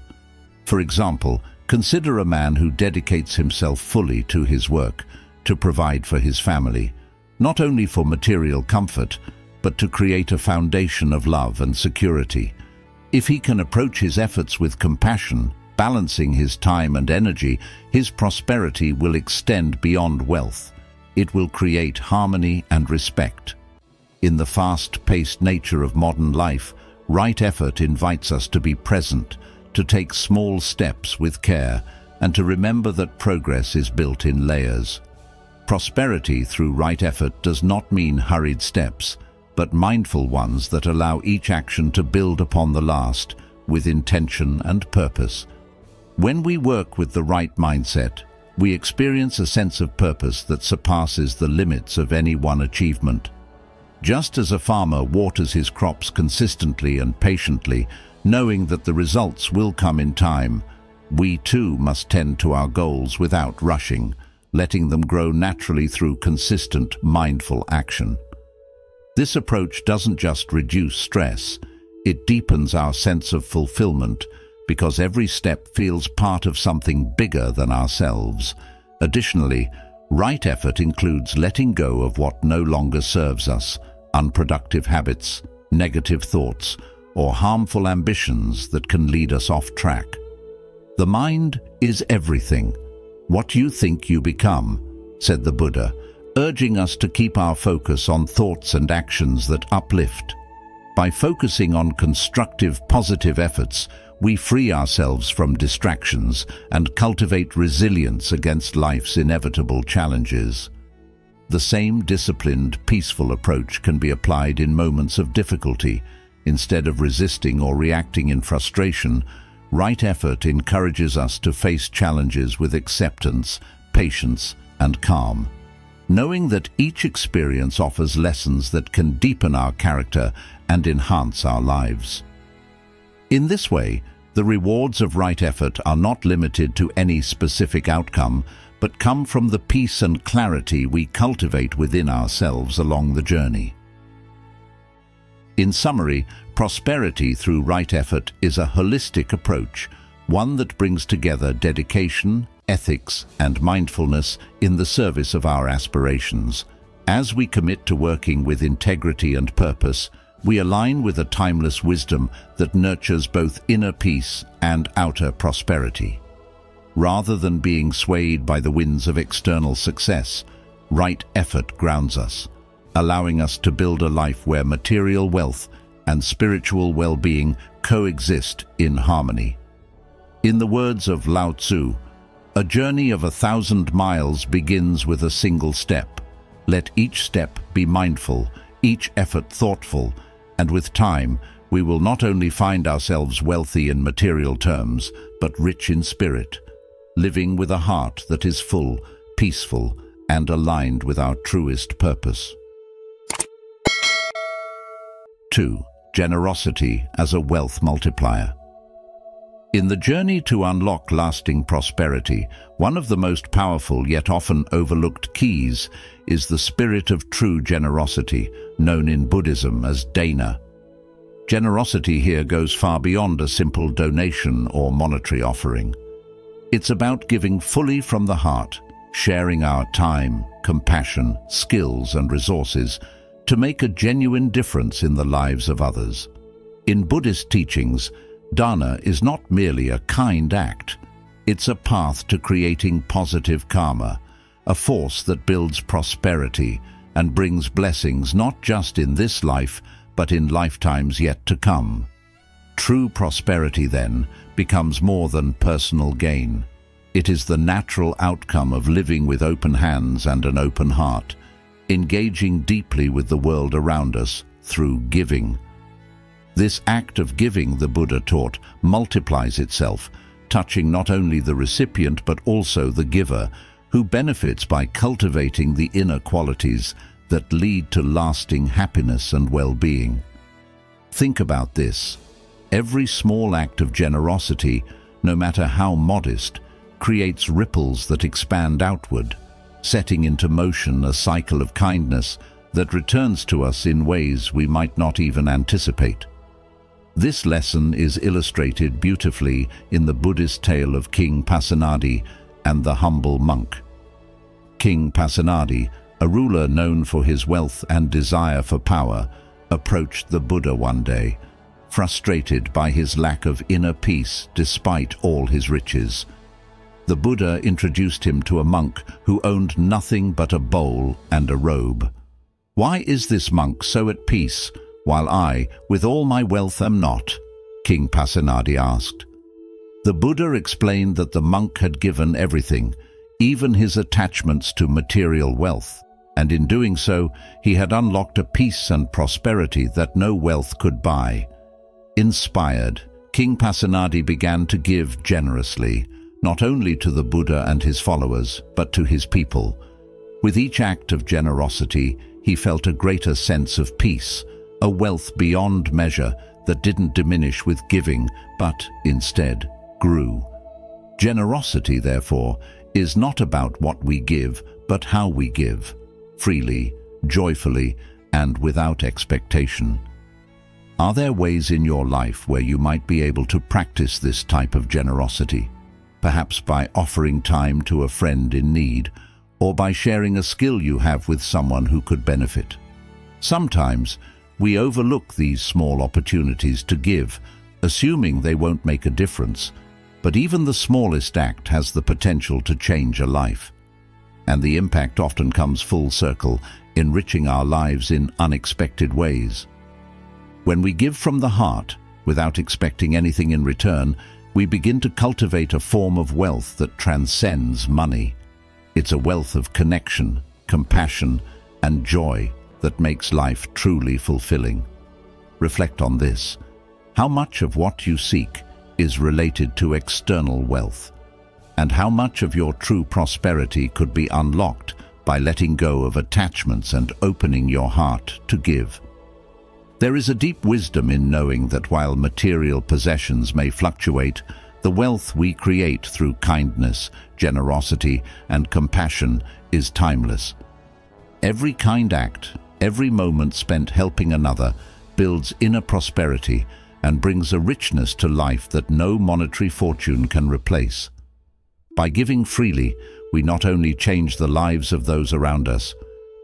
For example, consider a man who dedicates himself fully to his work, to provide for his family, not only for material comfort, but to create a foundation of love and security. If he can approach his efforts with compassion, balancing his time and energy, his prosperity will extend beyond wealth. It will create harmony and respect. In the fast-paced nature of modern life, right effort invites us to be present, to take small steps with care, and to remember that progress is built in layers. Prosperity through right effort does not mean hurried steps, but mindful ones that allow each action to build upon the last, with intention and purpose. When we work with the right mindset, we experience a sense of purpose that surpasses the limits of any one achievement. Just as a farmer waters his crops consistently and patiently, knowing that the results will come in time, we too must tend to our goals without rushing, letting them grow naturally through consistent, mindful action. This approach doesn't just reduce stress, it deepens our sense of fulfillment, because every step feels part of something bigger than ourselves. Additionally, right effort includes letting go of what no longer serves us, unproductive habits, negative thoughts, or harmful ambitions that can lead us off track. The mind is everything. What you think you become, said the Buddha, urging us to keep our focus on thoughts and actions that uplift. By focusing on constructive, positive efforts, we free ourselves from distractions and cultivate resilience against life's inevitable challenges. The same disciplined, peaceful approach can be applied in moments of difficulty. Instead of resisting or reacting in frustration, right effort encourages us to face challenges with acceptance, patience, and calm. Knowing that each experience offers lessons that can deepen our character and enhance our lives. In this way, the rewards of right effort are not limited to any specific outcome, but come from the peace and clarity we cultivate within ourselves along the journey. In summary, prosperity through right effort is a holistic approach, one that brings together dedication, ethics, and mindfulness in the service of our aspirations. As we commit to working with integrity and purpose, we align with a timeless wisdom that nurtures both inner peace and outer prosperity. Rather than being swayed by the winds of external success, right effort grounds us, allowing us to build a life where material wealth and spiritual well-being coexist in harmony. In the words of Lao Tzu, "A journey of 1,000 miles begins with a single step. Let each step be mindful, each effort thoughtful, and with time, we will not only find ourselves wealthy in material terms, but rich in spirit, living with a heart that is full, peaceful, and aligned with our truest purpose." 2. Generosity as a wealth multiplier. In the journey to unlock lasting prosperity, one of the most powerful yet often overlooked keys is the spirit of true generosity, known in Buddhism as dana. Generosity here goes far beyond a simple donation or monetary offering. It's about giving fully from the heart, sharing our time, compassion, skills, and resources to make a genuine difference in the lives of others. In Buddhist teachings, dana is not merely a kind act. It's a path to creating positive karma, a force that builds prosperity and brings blessings not just in this life, but in lifetimes yet to come. True prosperity, then, becomes more than personal gain. It is the natural outcome of living with open hands and an open heart, engaging deeply with the world around us through giving. This act of giving, the Buddha taught, multiplies itself, touching not only the recipient but also the giver, who benefits by cultivating the inner qualities that lead to lasting happiness and well-being. Think about this. Every small act of generosity, no matter how modest, creates ripples that expand outward, setting into motion a cycle of kindness that returns to us in ways we might not even anticipate. This lesson is illustrated beautifully in the Buddhist tale of King Pasenadi and the humble monk. King Pasenadi, a ruler known for his wealth and desire for power, approached the Buddha one day, frustrated by his lack of inner peace despite all his riches. The Buddha introduced him to a monk who owned nothing but a bowl and a robe. "Why is this monk so at peace, while I, with all my wealth, am not?" King Pasenadi asked. The Buddha explained that the monk had given everything, even his attachments to material wealth, and in doing so, he had unlocked a peace and prosperity that no wealth could buy. Inspired, King Pasenadi began to give generously, not only to the Buddha and his followers, but to his people. With each act of generosity, he felt a greater sense of peace, a wealth beyond measure that didn't diminish with giving, but instead grew. Generosity, therefore, is not about what we give, but how we give, freely, joyfully, and without expectation. Are there ways in your life where you might be able to practice this type of generosity? Perhaps by offering time to a friend in need, or by sharing a skill you have with someone who could benefit. Sometimes, We overlook these small opportunities to give, assuming they won't make a difference. But even the smallest act has the potential to change a life. And the impact often comes full circle, enriching our lives in unexpected ways. When we give from the heart, without expecting anything in return, we begin to cultivate a form of wealth that transcends money. It's a wealth of connection, compassion, and joy that makes life truly fulfilling. Reflect on this. How much of what you seek is related to external wealth? And how much of your true prosperity could be unlocked by letting go of attachments and opening your heart to give? There is a deep wisdom in knowing that while material possessions may fluctuate, the wealth we create through kindness, generosity, and compassion is timeless. Every kind act, every moment spent helping another, builds inner prosperity and brings a richness to life that no monetary fortune can replace. By giving freely, we not only change the lives of those around us,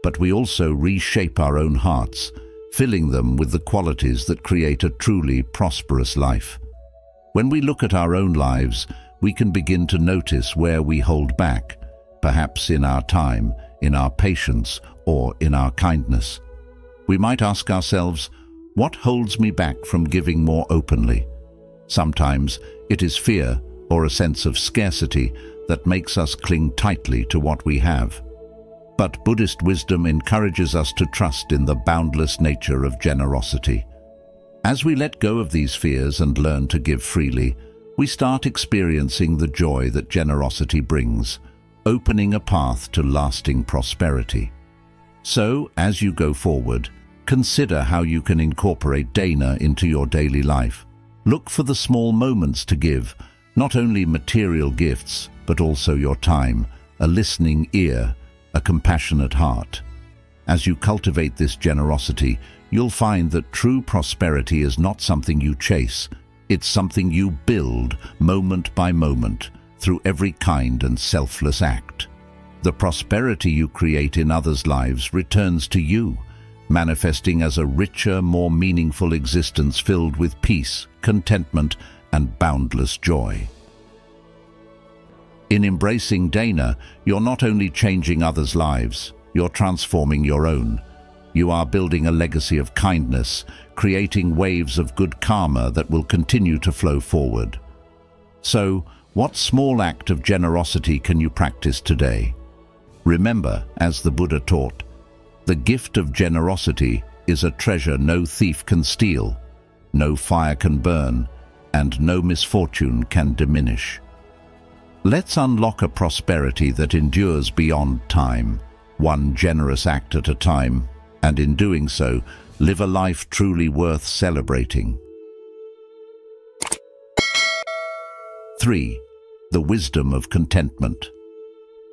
but we also reshape our own hearts, filling them with the qualities that create a truly prosperous life. When we look at our own lives, we can begin to notice where we hold back, perhaps in our time, in our patience, or in our kindness. We might ask ourselves, what holds me back from giving more openly? Sometimes it is fear or a sense of scarcity that makes us cling tightly to what we have. But Buddhist wisdom encourages us to trust in the boundless nature of generosity. As we let go of these fears and learn to give freely, we start experiencing the joy that generosity brings, opening a path to lasting prosperity. So, as you go forward, consider how you can incorporate dana into your daily life. Look for the small moments to give, not only material gifts, but also your time, a listening ear, a compassionate heart. As you cultivate this generosity, you'll find that true prosperity is not something you chase. It's something you build moment by moment through every kind and selfless act. The prosperity you create in others' lives returns to you, manifesting as a richer, more meaningful existence filled with peace, contentment, and boundless joy. In embracing dana, you're not only changing others' lives, you're transforming your own. You are building a legacy of kindness, creating waves of good karma that will continue to flow forward. So, what small act of generosity can you practice today? Remember, as the Buddha taught, the gift of generosity is a treasure no thief can steal, no fire can burn, and no misfortune can diminish. Let's unlock a prosperity that endures beyond time, one generous act at a time, and in doing so, live a life truly worth celebrating. 3. The wisdom of contentment.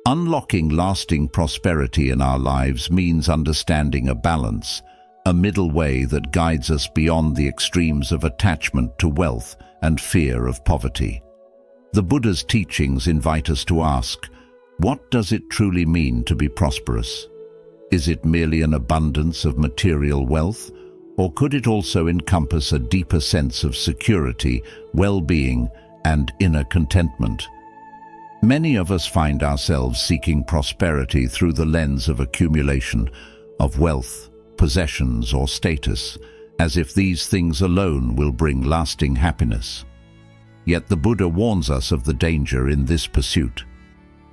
Unlocking lasting prosperity in our lives means understanding a balance, a middle way that guides us beyond the extremes of attachment to wealth and fear of poverty. The Buddha's teachings invite us to ask, what does it truly mean to be prosperous? Is it merely an abundance of material wealth, or could it also encompass a deeper sense of security, well-being, and inner contentment? Many of us find ourselves seeking prosperity through the lens of accumulation, of wealth, possessions, or status, as if these things alone will bring lasting happiness. Yet the Buddha warns us of the danger in this pursuit.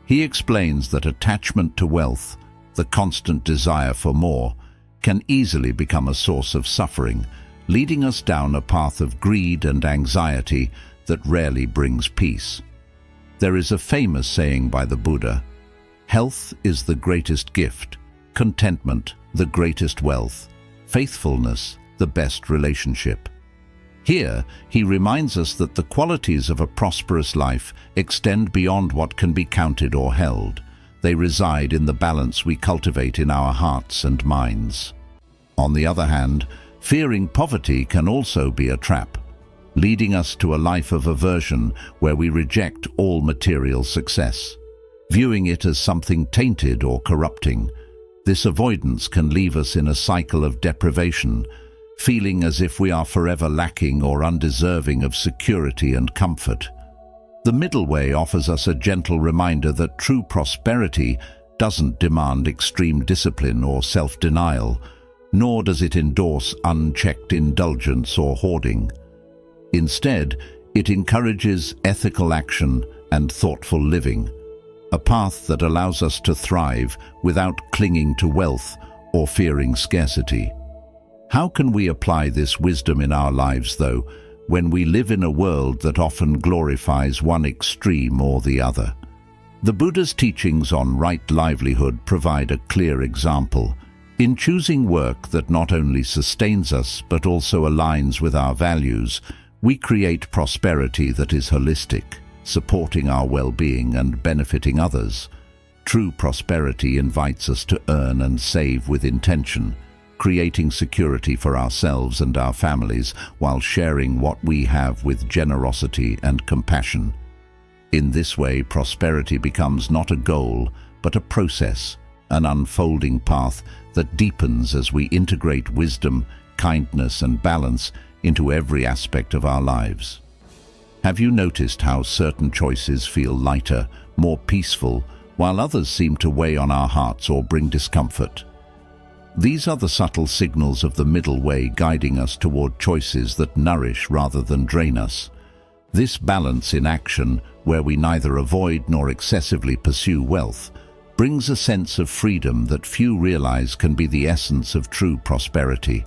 He explains that attachment to wealth, the constant desire for more, can easily become a source of suffering, leading us down a path of greed and anxiety that rarely brings peace. There is a famous saying by the Buddha, "Health is the greatest gift, contentment the greatest wealth, faithfulness the best relationship." Here, he reminds us that the qualities of a prosperous life extend beyond what can be counted or held. They reside in the balance we cultivate in our hearts and minds. On the other hand, fearing poverty can also be a trap, leading us to a life of aversion where we reject all material success. Viewing it as something tainted or corrupting, this avoidance can leave us in a cycle of deprivation, feeling as if we are forever lacking or undeserving of security and comfort. The middle way offers us a gentle reminder that true prosperity doesn't demand extreme discipline or self-denial, nor does it endorse unchecked indulgence or hoarding. Instead, it encourages ethical action and thoughtful living, a path that allows us to thrive without clinging to wealth or fearing scarcity. How can we apply this wisdom in our lives, though, when we live in a world that often glorifies one extreme or the other? The Buddha's teachings on right livelihood provide a clear example. In choosing work that not only sustains us but also aligns with our values, we create prosperity that is holistic, supporting our well-being and benefiting others. True prosperity invites us to earn and save with intention, creating security for ourselves and our families while sharing what we have with generosity and compassion. In this way, prosperity becomes not a goal, but a process, an unfolding path that deepens as we integrate wisdom, kindness, and balance into every aspect of our lives. Have you noticed how certain choices feel lighter, more peaceful, while others seem to weigh on our hearts or bring discomfort? These are the subtle signals of the middle way, guiding us toward choices that nourish rather than drain us. This balance in action, where we neither avoid nor excessively pursue wealth, brings a sense of freedom that few realize can be the essence of true prosperity.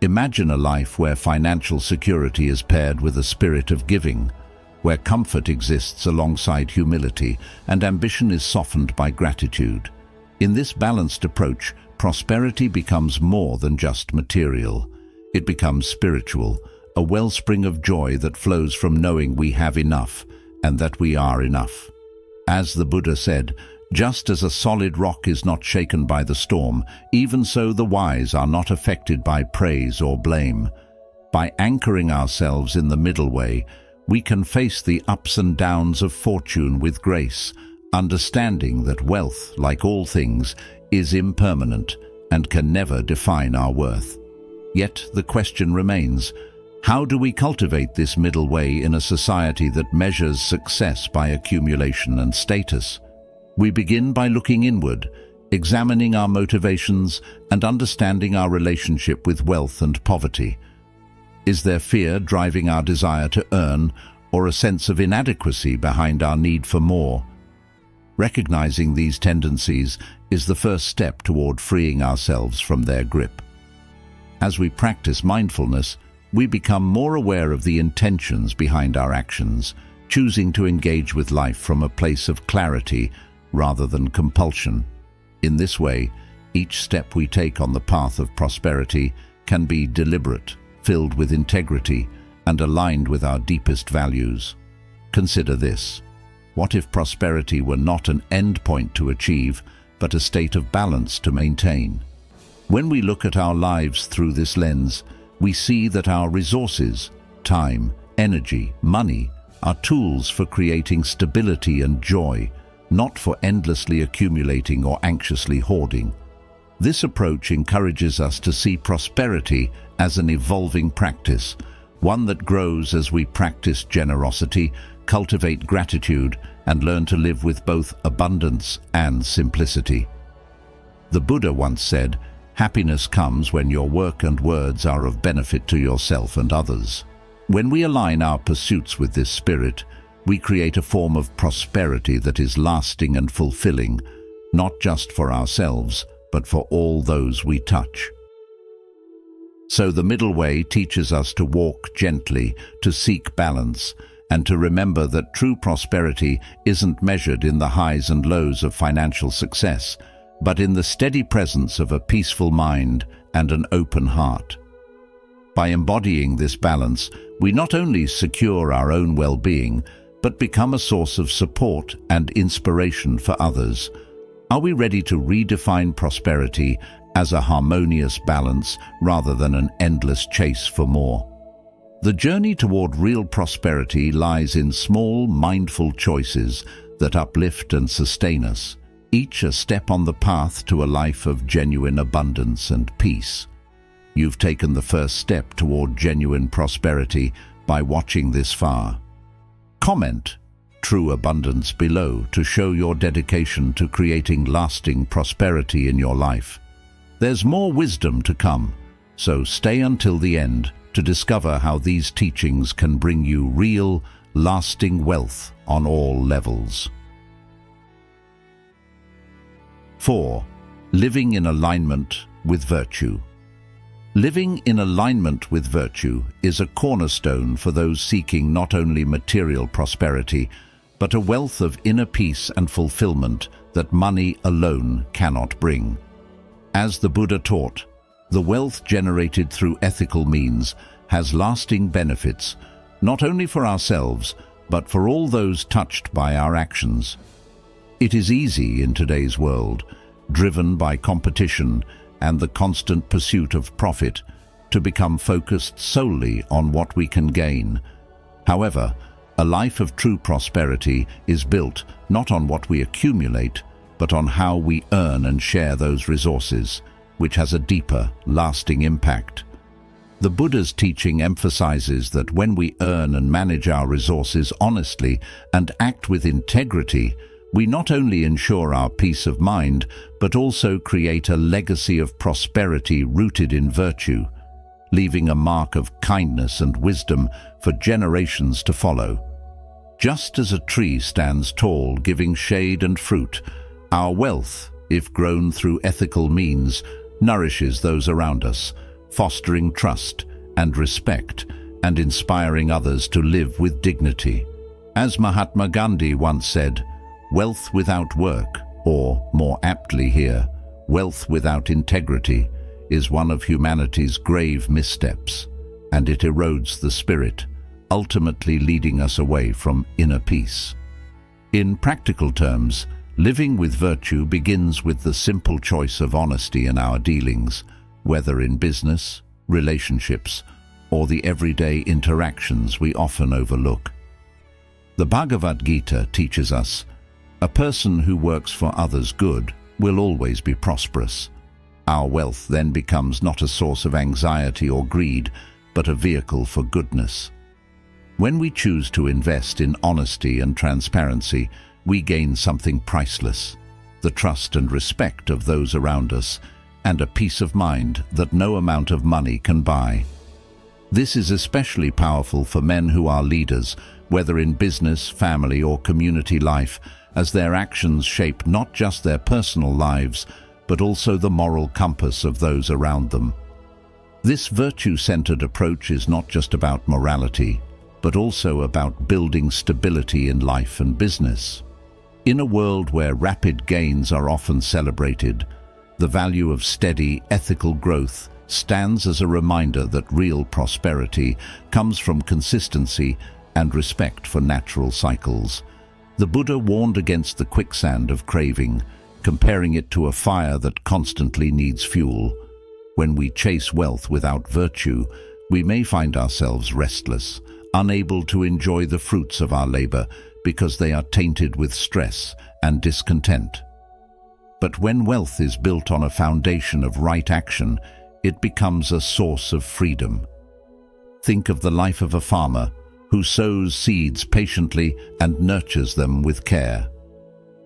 Imagine a life where financial security is paired with a spirit of giving, where comfort exists alongside humility and ambition is softened by gratitude. In this balanced approach, prosperity becomes more than just material. It becomes spiritual, a wellspring of joy that flows from knowing we have enough and that we are enough. As the Buddha said, just as a solid rock is not shaken by the storm, even so the wise are not affected by praise or blame. By anchoring ourselves in the middle way, we can face the ups and downs of fortune with grace, understanding that wealth, like all things, is impermanent and can never define our worth. Yet the question remains, how do we cultivate this middle way in a society that measures success by accumulation and status? We begin by looking inward, examining our motivations and understanding our relationship with wealth and poverty. Is there fear driving our desire to earn, or a sense of inadequacy behind our need for more? Recognizing these tendencies is the first step toward freeing ourselves from their grip. As we practice mindfulness, we become more aware of the intentions behind our actions, choosing to engage with life from a place of clarity rather than compulsion. In this way, each step we take on the path of prosperity can be deliberate, filled with integrity, and aligned with our deepest values. Consider this. What if prosperity were not an end point to achieve, but a state of balance to maintain? When we look at our lives through this lens, we see that our resources, time, energy, money, are tools for creating stability and joy, not for endlessly accumulating or anxiously hoarding. This approach encourages us to see prosperity as an evolving practice, one that grows as we practice generosity, cultivate gratitude, and learn to live with both abundance and simplicity. The Buddha once said, "Happiness comes when your work and words are of benefit to yourself and others." When we align our pursuits with this spirit, we create a form of prosperity that is lasting and fulfilling, not just for ourselves, but for all those we touch. So the middle way teaches us to walk gently, to seek balance, and to remember that true prosperity isn't measured in the highs and lows of financial success, but in the steady presence of a peaceful mind and an open heart. By embodying this balance, we not only secure our own well-being, but become a source of support and inspiration for others. Are we ready to redefine prosperity as a harmonious balance rather than an endless chase for more? The journey toward real prosperity lies in small, mindful choices that uplift and sustain us, each a step on the path to a life of genuine abundance and peace. You've taken the first step toward genuine prosperity by watching this far. Comment "True Abundance" below to show your dedication to creating lasting prosperity in your life. There's more wisdom to come, so stay until the end to discover how these teachings can bring you real, lasting wealth on all levels. 4. Living in alignment with virtue. Living in alignment with virtue is a cornerstone for those seeking not only material prosperity, but a wealth of inner peace and fulfillment that money alone cannot bring. As the Buddha taught, the wealth generated through ethical means has lasting benefits, not only for ourselves, but for all those touched by our actions. It is easy in today's world, driven by competition and the constant pursuit of profit, to become focused solely on what we can gain. However, a life of true prosperity is built not on what we accumulate, but on how we earn and share those resources, which has a deeper, lasting impact. The Buddha's teaching emphasizes that when we earn and manage our resources honestly and act with integrity, we not only ensure our peace of mind, but also create a legacy of prosperity rooted in virtue, leaving a mark of kindness and wisdom for generations to follow. Just as a tree stands tall, giving shade and fruit, our wealth, if grown through ethical means, nourishes those around us, fostering trust and respect and inspiring others to live with dignity. As Mahatma Gandhi once said, "Wealth without work, or more aptly here, wealth without integrity, is one of humanity's grave missteps, and it erodes the spirit, ultimately leading us away from inner peace." In practical terms, living with virtue begins with the simple choice of honesty in our dealings, whether in business, relationships, or the everyday interactions we often overlook. The Bhagavad Gita teaches us, "A person who works for others' good will always be prosperous." Our wealth then becomes not a source of anxiety or greed, but a vehicle for goodness. When we choose to invest in honesty and transparency, we gain something priceless: the trust and respect of those around us, and a peace of mind that no amount of money can buy. This is especially powerful for men who are leaders, whether in business, family, or community life, as their actions shape not just their personal lives, but also the moral compass of those around them. This virtue-centered approach is not just about morality, but also about building stability in life and business. In a world where rapid gains are often celebrated, the value of steady, ethical growth stands as a reminder that real prosperity comes from consistency and respect for natural cycles. The Buddha warned against the quicksand of craving, comparing it to a fire that constantly needs fuel. When we chase wealth without virtue, we may find ourselves restless, unable to enjoy the fruits of our labor because they are tainted with stress and discontent. But when wealth is built on a foundation of right action, it becomes a source of freedom. Think of the life of a farmer who sows seeds patiently and nurtures them with care.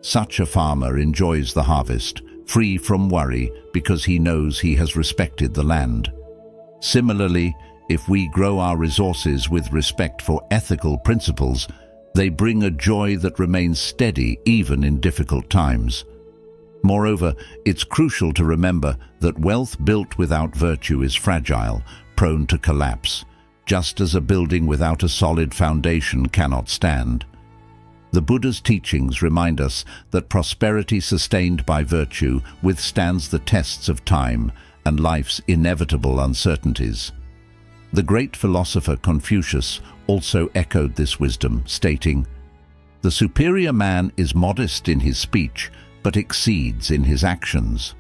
Such a farmer enjoys the harvest, free from worry, because he knows he has respected the land. Similarly, if we grow our resources with respect for ethical principles, they bring a joy that remains steady even in difficult times. Moreover, it's crucial to remember that wealth built without virtue is fragile, prone to collapse, just as a building without a solid foundation cannot stand. The Buddha's teachings remind us that prosperity sustained by virtue withstands the tests of time and life's inevitable uncertainties. The great philosopher Confucius also echoed this wisdom, stating, "The superior man is modest in his speech, but exceeds in his actions."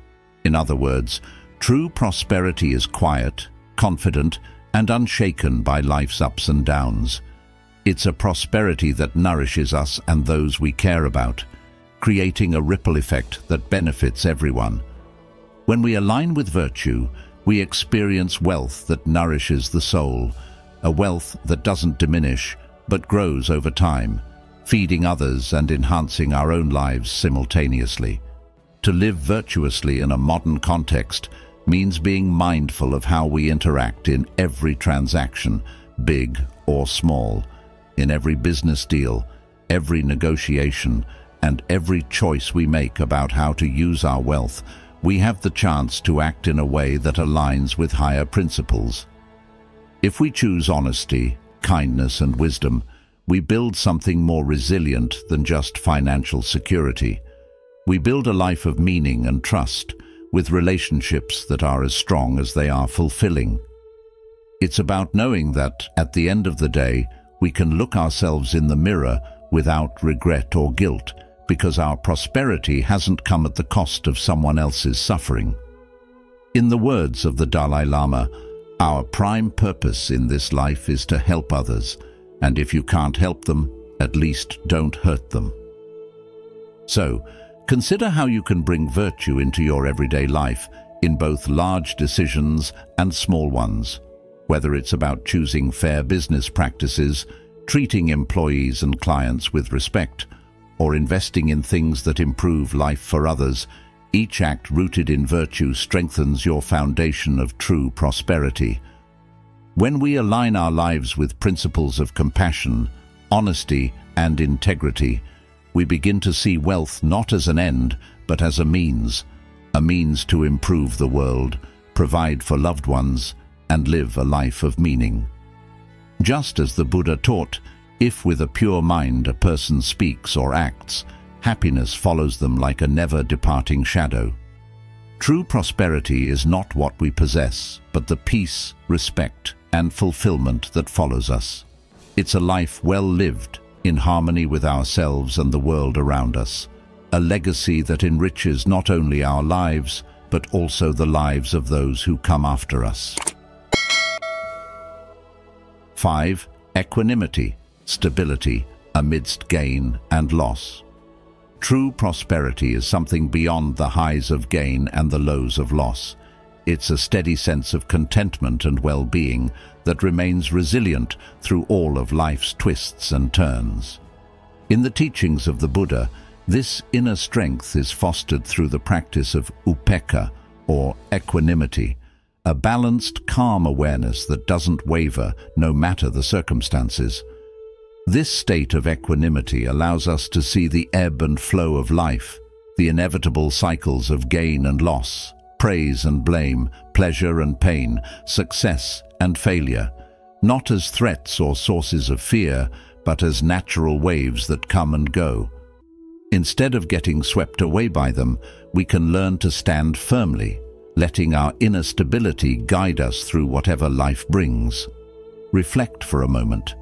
In other words, true prosperity is quiet, confident, and unshaken by life's ups and downs. It's a prosperity that nourishes us and those we care about, creating a ripple effect that benefits everyone. When we align with virtue, we experience wealth that nourishes the soul, a wealth that doesn't diminish but grows over time, feeding others and enhancing our own lives simultaneously. To live virtuously in a modern context means being mindful of how we interact in every transaction, big or small, in every business deal, every negotiation, and every choice we make about how to use our wealth. We have the chance to act in a way that aligns with higher principles. If we choose honesty, kindness, and wisdom, we build something more resilient than just financial security. We build a life of meaning and trust, with relationships that are as strong as they are fulfilling. It's about knowing that, at the end of the day, we can look ourselves in the mirror without regret or guilt, because our prosperity hasn't come at the cost of someone else's suffering. In the words of the Dalai Lama, our prime purpose in this life is to help others, and if you can't help them, at least don't hurt them. So, consider how you can bring virtue into your everyday life, in both large decisions and small ones, whether it's about choosing fair business practices, treating employees and clients with respect, or investing in things that improve life for others. Each act rooted in virtue strengthens your foundation of true prosperity. When we align our lives with principles of compassion, honesty, and integrity, we begin to see wealth not as an end, but as a means to improve the world, provide for loved ones, and live a life of meaning. Just as the Buddha taught, if with a pure mind a person speaks or acts, happiness follows them like a never-departing shadow. True prosperity is not what we possess, but the peace, respect, and fulfillment that follows us. It's a life well lived, in harmony with ourselves and the world around us, a legacy that enriches not only our lives, but also the lives of those who come after us. 5. Equanimity, stability amidst gain and loss. True prosperity is something beyond the highs of gain and the lows of loss. It's a steady sense of contentment and well-being that remains resilient through all of life's twists and turns. In the teachings of the Buddha, this inner strength is fostered through the practice of upekkha, or equanimity, a balanced, calm awareness that doesn't waver no matter the circumstances. This state of equanimity allows us to see the ebb and flow of life, the inevitable cycles of gain and loss, praise and blame, pleasure and pain, success and failure, not as threats or sources of fear, but as natural waves that come and go. Instead of getting swept away by them, we can learn to stand firmly, letting our inner stability guide us through whatever life brings. Reflect for a moment.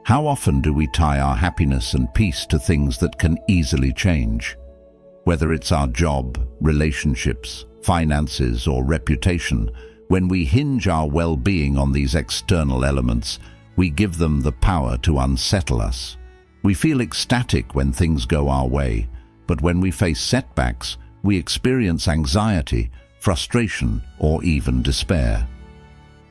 How often do we tie our happiness and peace to things that can easily change? Whether it's our job, relationships, finances, or reputation, when we hinge our well-being on these external elements, we give them the power to unsettle us. We feel ecstatic when things go our way, but when we face setbacks, we experience anxiety, frustration, or even despair.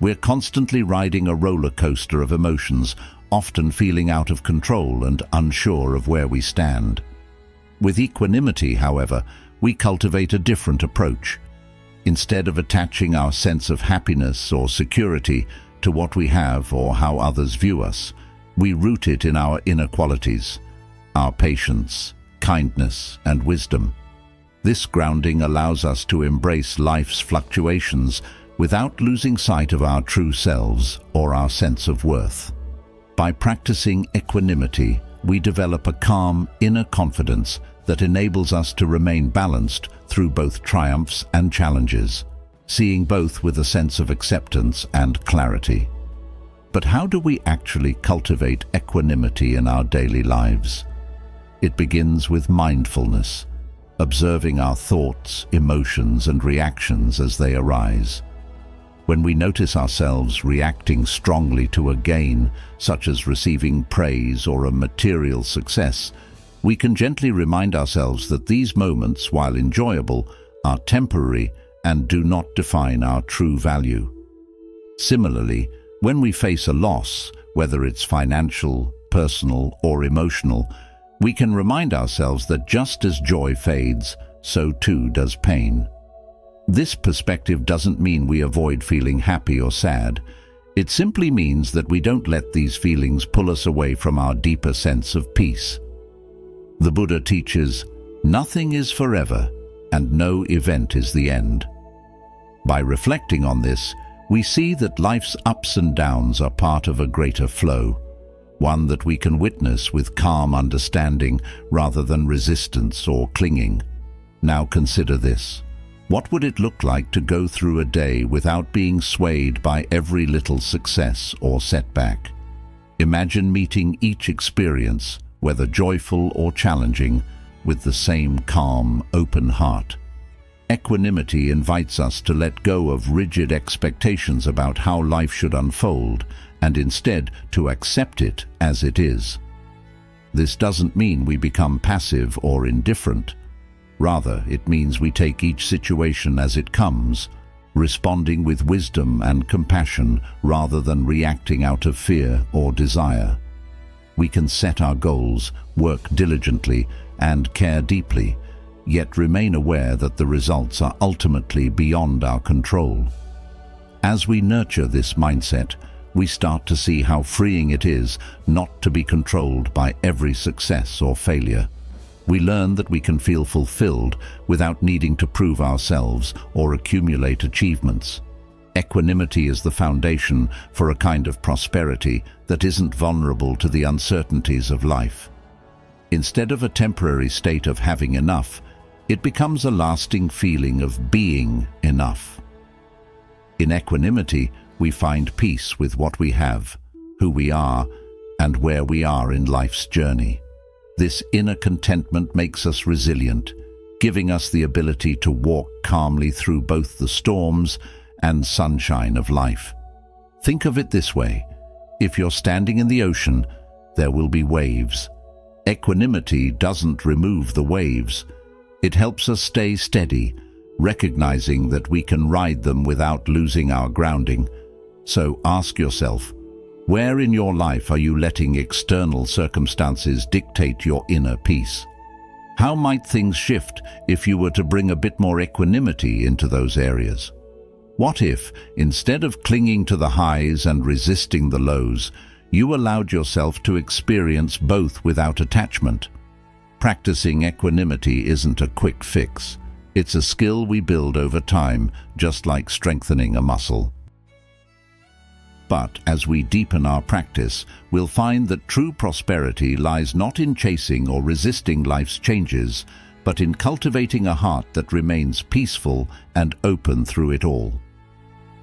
We're constantly riding a roller coaster of emotions, often feeling out of control and unsure of where we stand. With equanimity, however, we cultivate a different approach. Instead of attaching our sense of happiness or security to what we have or how others view us, we root it in our inner qualities, our patience, kindness, and wisdom. This grounding allows us to embrace life's fluctuations without losing sight of our true selves or our sense of worth. By practicing equanimity, we develop a calm inner confidence that enables us to remain balanced through both triumphs and challenges, seeing both with a sense of acceptance and clarity. But how do we actually cultivate equanimity in our daily lives? It begins with mindfulness, observing our thoughts, emotions, and reactions as they arise. When we notice ourselves reacting strongly to a gain, such as receiving praise or a material success, we can gently remind ourselves that these moments, while enjoyable, are temporary and do not define our true value. Similarly, when we face a loss, whether it's financial, personal, or emotional, we can remind ourselves that just as joy fades, so too does pain. This perspective doesn't mean we avoid feeling happy or sad. It simply means that we don't let these feelings pull us away from our deeper sense of peace. The Buddha teaches, "Nothing is forever, and no event is the end." By reflecting on this, we see that life's ups and downs are part of a greater flow, one that we can witness with calm understanding rather than resistance or clinging. Now consider this. What would it look like to go through a day without being swayed by every little success or setback? Imagine meeting each experience, whether joyful or challenging, with the same calm, open heart. Equanimity invites us to let go of rigid expectations about how life should unfold and instead to accept it as it is. This doesn't mean we become passive or indifferent. Rather, it means we take each situation as it comes, responding with wisdom and compassion rather than reacting out of fear or desire. We can set our goals, work diligently, and care deeply, yet remain aware that the results are ultimately beyond our control. As we nurture this mindset, we start to see how freeing it is not to be controlled by every success or failure. We learn that we can feel fulfilled without needing to prove ourselves or accumulate achievements. Equanimity is the foundation for a kind of prosperity that isn't vulnerable to the uncertainties of life. Instead of a temporary state of having enough, it becomes a lasting feeling of being enough. In equanimity, we find peace with what we have, who we are, and where we are in life's journey. This inner contentment makes us resilient, giving us the ability to walk calmly through both the storms and sunshine of life. Think of it this way: if you're standing in the ocean, there will be waves. Equanimity doesn't remove the waves. It helps us stay steady, recognizing that we can ride them without losing our grounding. So ask yourself, where in your life are you letting external circumstances dictate your inner peace? How might things shift if you were to bring a bit more equanimity into those areas? What if, instead of clinging to the highs and resisting the lows, you allowed yourself to experience both without attachment? Practicing equanimity isn't a quick fix. It's a skill we build over time, just like strengthening a muscle. But as we deepen our practice, we'll find that true prosperity lies not in chasing or resisting life's changes, but in cultivating a heart that remains peaceful and open through it all.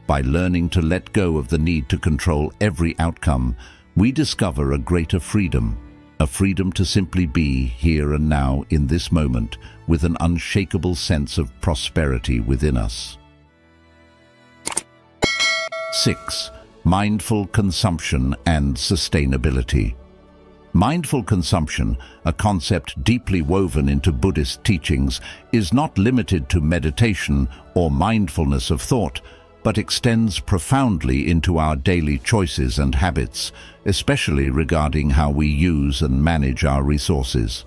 By learning to let go of the need to control every outcome, we discover a greater freedom, a freedom to simply be here and now in this moment with an unshakable sense of prosperity within us. 6. Mindful consumption and sustainability. Mindful consumption, a concept deeply woven into Buddhist teachings, is not limited to meditation or mindfulness of thought, but extends profoundly into our daily choices and habits, especially regarding how we use and manage our resources.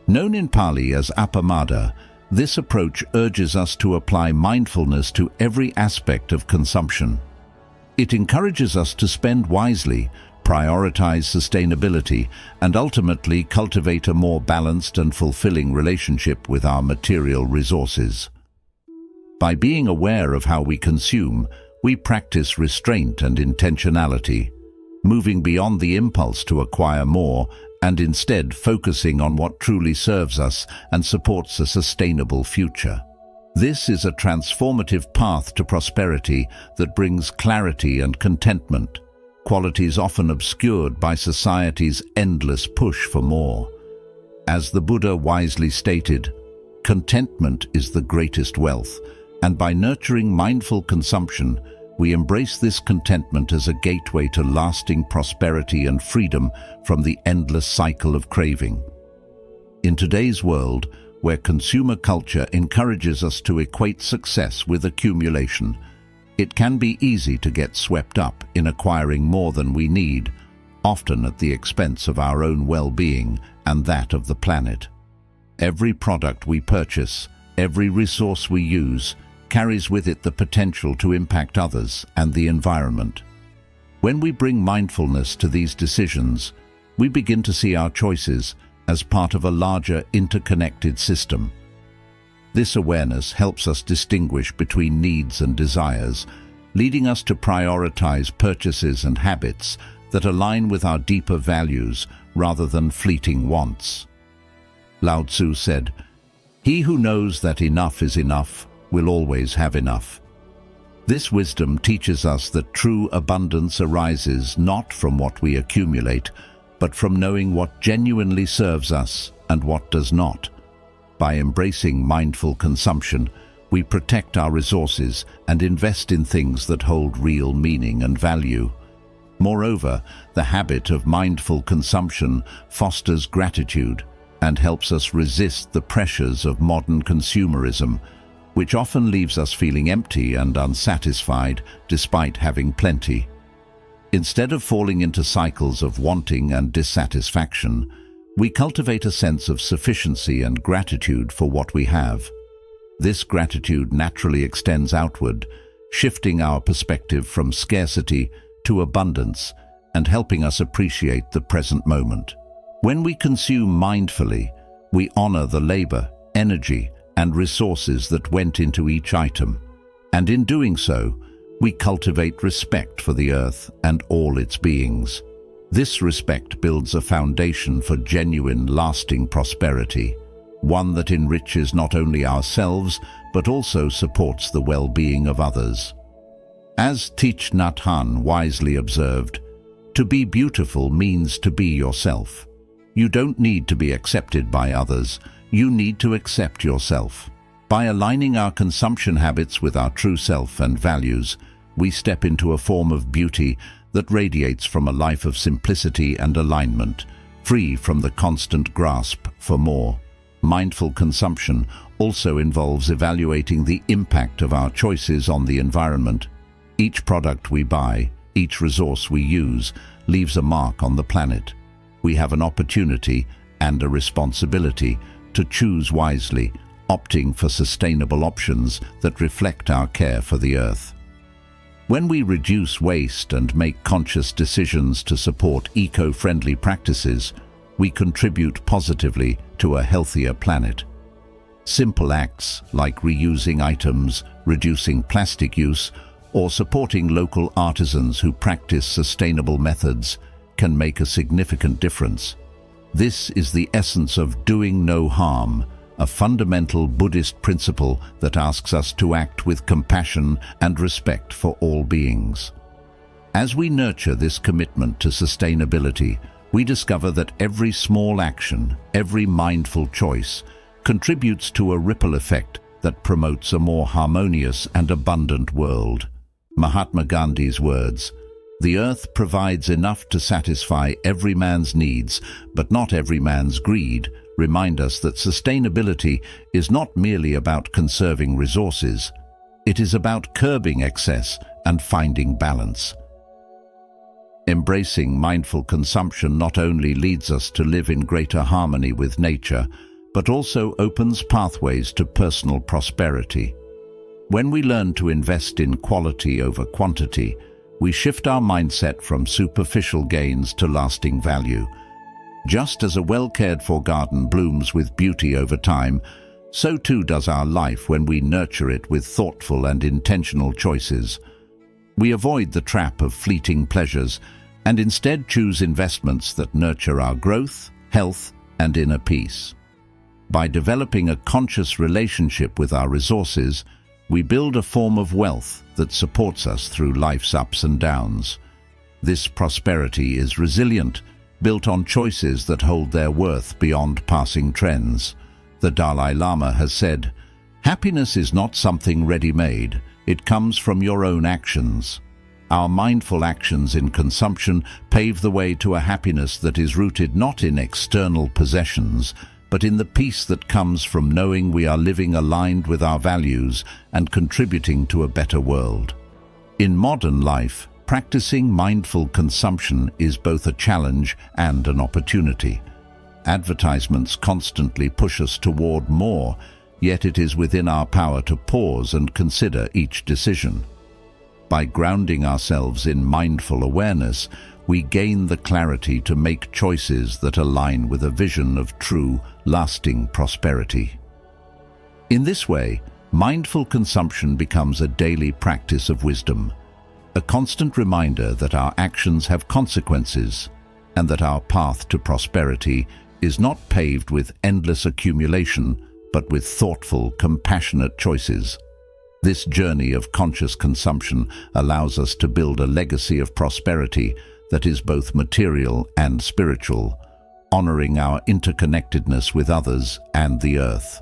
Known in Pali as appamada, this approach urges us to apply mindfulness to every aspect of consumption. It encourages us to spend wisely, prioritize sustainability, and ultimately cultivate a more balanced and fulfilling relationship with our material resources. By being aware of how we consume, we practice restraint and intentionality, moving beyond the impulse to acquire more and instead focusing on what truly serves us and supports a sustainable future. This is a transformative path to prosperity that brings clarity and contentment, qualities often obscured by society's endless push for more. As the Buddha wisely stated, contentment is the greatest wealth, and by nurturing mindful consumption, we embrace this contentment as a gateway to lasting prosperity and freedom from the endless cycle of craving. In today's world, where consumer culture encourages us to equate success with accumulation. It can be easy to get swept up in acquiring more than we need, often at the expense of our own well-being and that of the planet. Every product we purchase, every resource we use, carries with it the potential to impact others and the environment. When we bring mindfulness to these decisions, we begin to see our choices as part of a larger interconnected system. This awareness helps us distinguish between needs and desires, leading us to prioritize purchases and habits that align with our deeper values rather than fleeting wants. Lao Tzu said, "He who knows that enough is enough will always have enough." This wisdom teaches us that true abundance arises not from what we accumulate, but from knowing what genuinely serves us and what does not. By embracing mindful consumption, we protect our resources and invest in things that hold real meaning and value. Moreover, the habit of mindful consumption fosters gratitude and helps us resist the pressures of modern consumerism, which often leaves us feeling empty and unsatisfied despite having plenty. Instead of falling into cycles of wanting and dissatisfaction, we cultivate a sense of sufficiency and gratitude for what we have. This gratitude naturally extends outward, shifting our perspective from scarcity to abundance and helping us appreciate the present moment. When we consume mindfully, we honor the labor, energy, and resources that went into each item, and in doing so, we cultivate respect for the earth and all its beings. This respect builds a foundation for genuine, lasting prosperity, one that enriches not only ourselves, but also supports the well-being of others. As Thich Nhat Hanh wisely observed, "To be beautiful means to be yourself. You don't need to be accepted by others, you need to accept yourself." By aligning our consumption habits with our true self and values, we step into a form of beauty that radiates from a life of simplicity and alignment, free from the constant grasp for more. Mindful consumption also involves evaluating the impact of our choices on the environment. Each product we buy, each resource we use, leaves a mark on the planet. We have an opportunity and a responsibility to choose wisely, opting for sustainable options that reflect our care for the earth. When we reduce waste and make conscious decisions to support eco-friendly practices, we contribute positively to a healthier planet. Simple acts like reusing items, reducing plastic use, or supporting local artisans who practice sustainable methods can make a significant difference. This is the essence of doing no harm, a fundamental Buddhist principle that asks us to act with compassion and respect for all beings. As we nurture this commitment to sustainability, we discover that every small action, every mindful choice, contributes to a ripple effect that promotes a more harmonious and abundant world. Mahatma Gandhi's words, "The earth provides enough to satisfy every man's needs, but not every man's greed," remind us that sustainability is not merely about conserving resources. It is about curbing excess and finding balance. Embracing mindful consumption not only leads us to live in greater harmony with nature, but also opens pathways to personal prosperity. When we learn to invest in quality over quantity, we shift our mindset from superficial gains to lasting value. Just as a well-cared-for garden blooms with beauty over time, so too does our life when we nurture it with thoughtful and intentional choices. We avoid the trap of fleeting pleasures and instead choose investments that nurture our growth, health, and inner peace. By developing a conscious relationship with our resources, we build a form of wealth that supports us through life's ups and downs. This prosperity is resilient, built on choices that hold their worth beyond passing trends. The Dalai Lama has said, "Happiness is not something ready-made, it comes from your own actions." Our mindful actions in consumption pave the way to a happiness that is rooted not in external possessions, but in the peace that comes from knowing we are living aligned with our values and contributing to a better world. In modern life, practicing mindful consumption is both a challenge and an opportunity. Advertisements constantly push us toward more, yet it is within our power to pause and consider each decision. By grounding ourselves in mindful awareness, we gain the clarity to make choices that align with a vision of true, lasting prosperity. In this way, mindful consumption becomes a daily practice of wisdom, a constant reminder that our actions have consequences and that our path to prosperity is not paved with endless accumulation, but with thoughtful, compassionate choices. This journey of conscious consumption allows us to build a legacy of prosperity that is both material and spiritual, honoring our interconnectedness with others and the earth.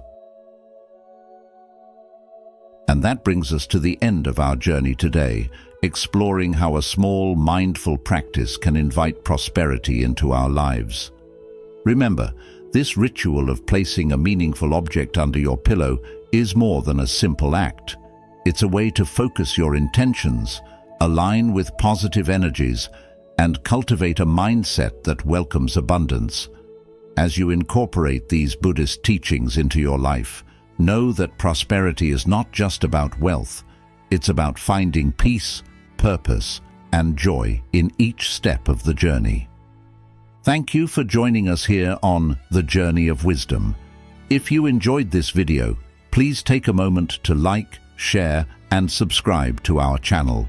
And that brings us to the end of our journey today, exploring how a small, mindful practice can invite prosperity into our lives. Remember, this ritual of placing a meaningful object under your pillow is more than a simple act. It's a way to focus your intentions, align with positive energies, and cultivate a mindset that welcomes abundance. As you incorporate these Buddhist teachings into your life, know that prosperity is not just about wealth. It's about finding peace, purpose, and joy in each step of the journey. Thank you for joining us here on The Journey of Wisdom. If you enjoyed this video, please take a moment to like, share, and subscribe to our channel.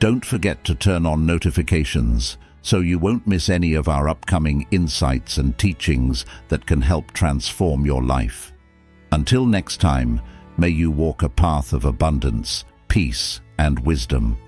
Don't forget to turn on notifications so you won't miss any of our upcoming insights and teachings that can help transform your life. Until next time, may you walk a path of abundance, peace, and wisdom.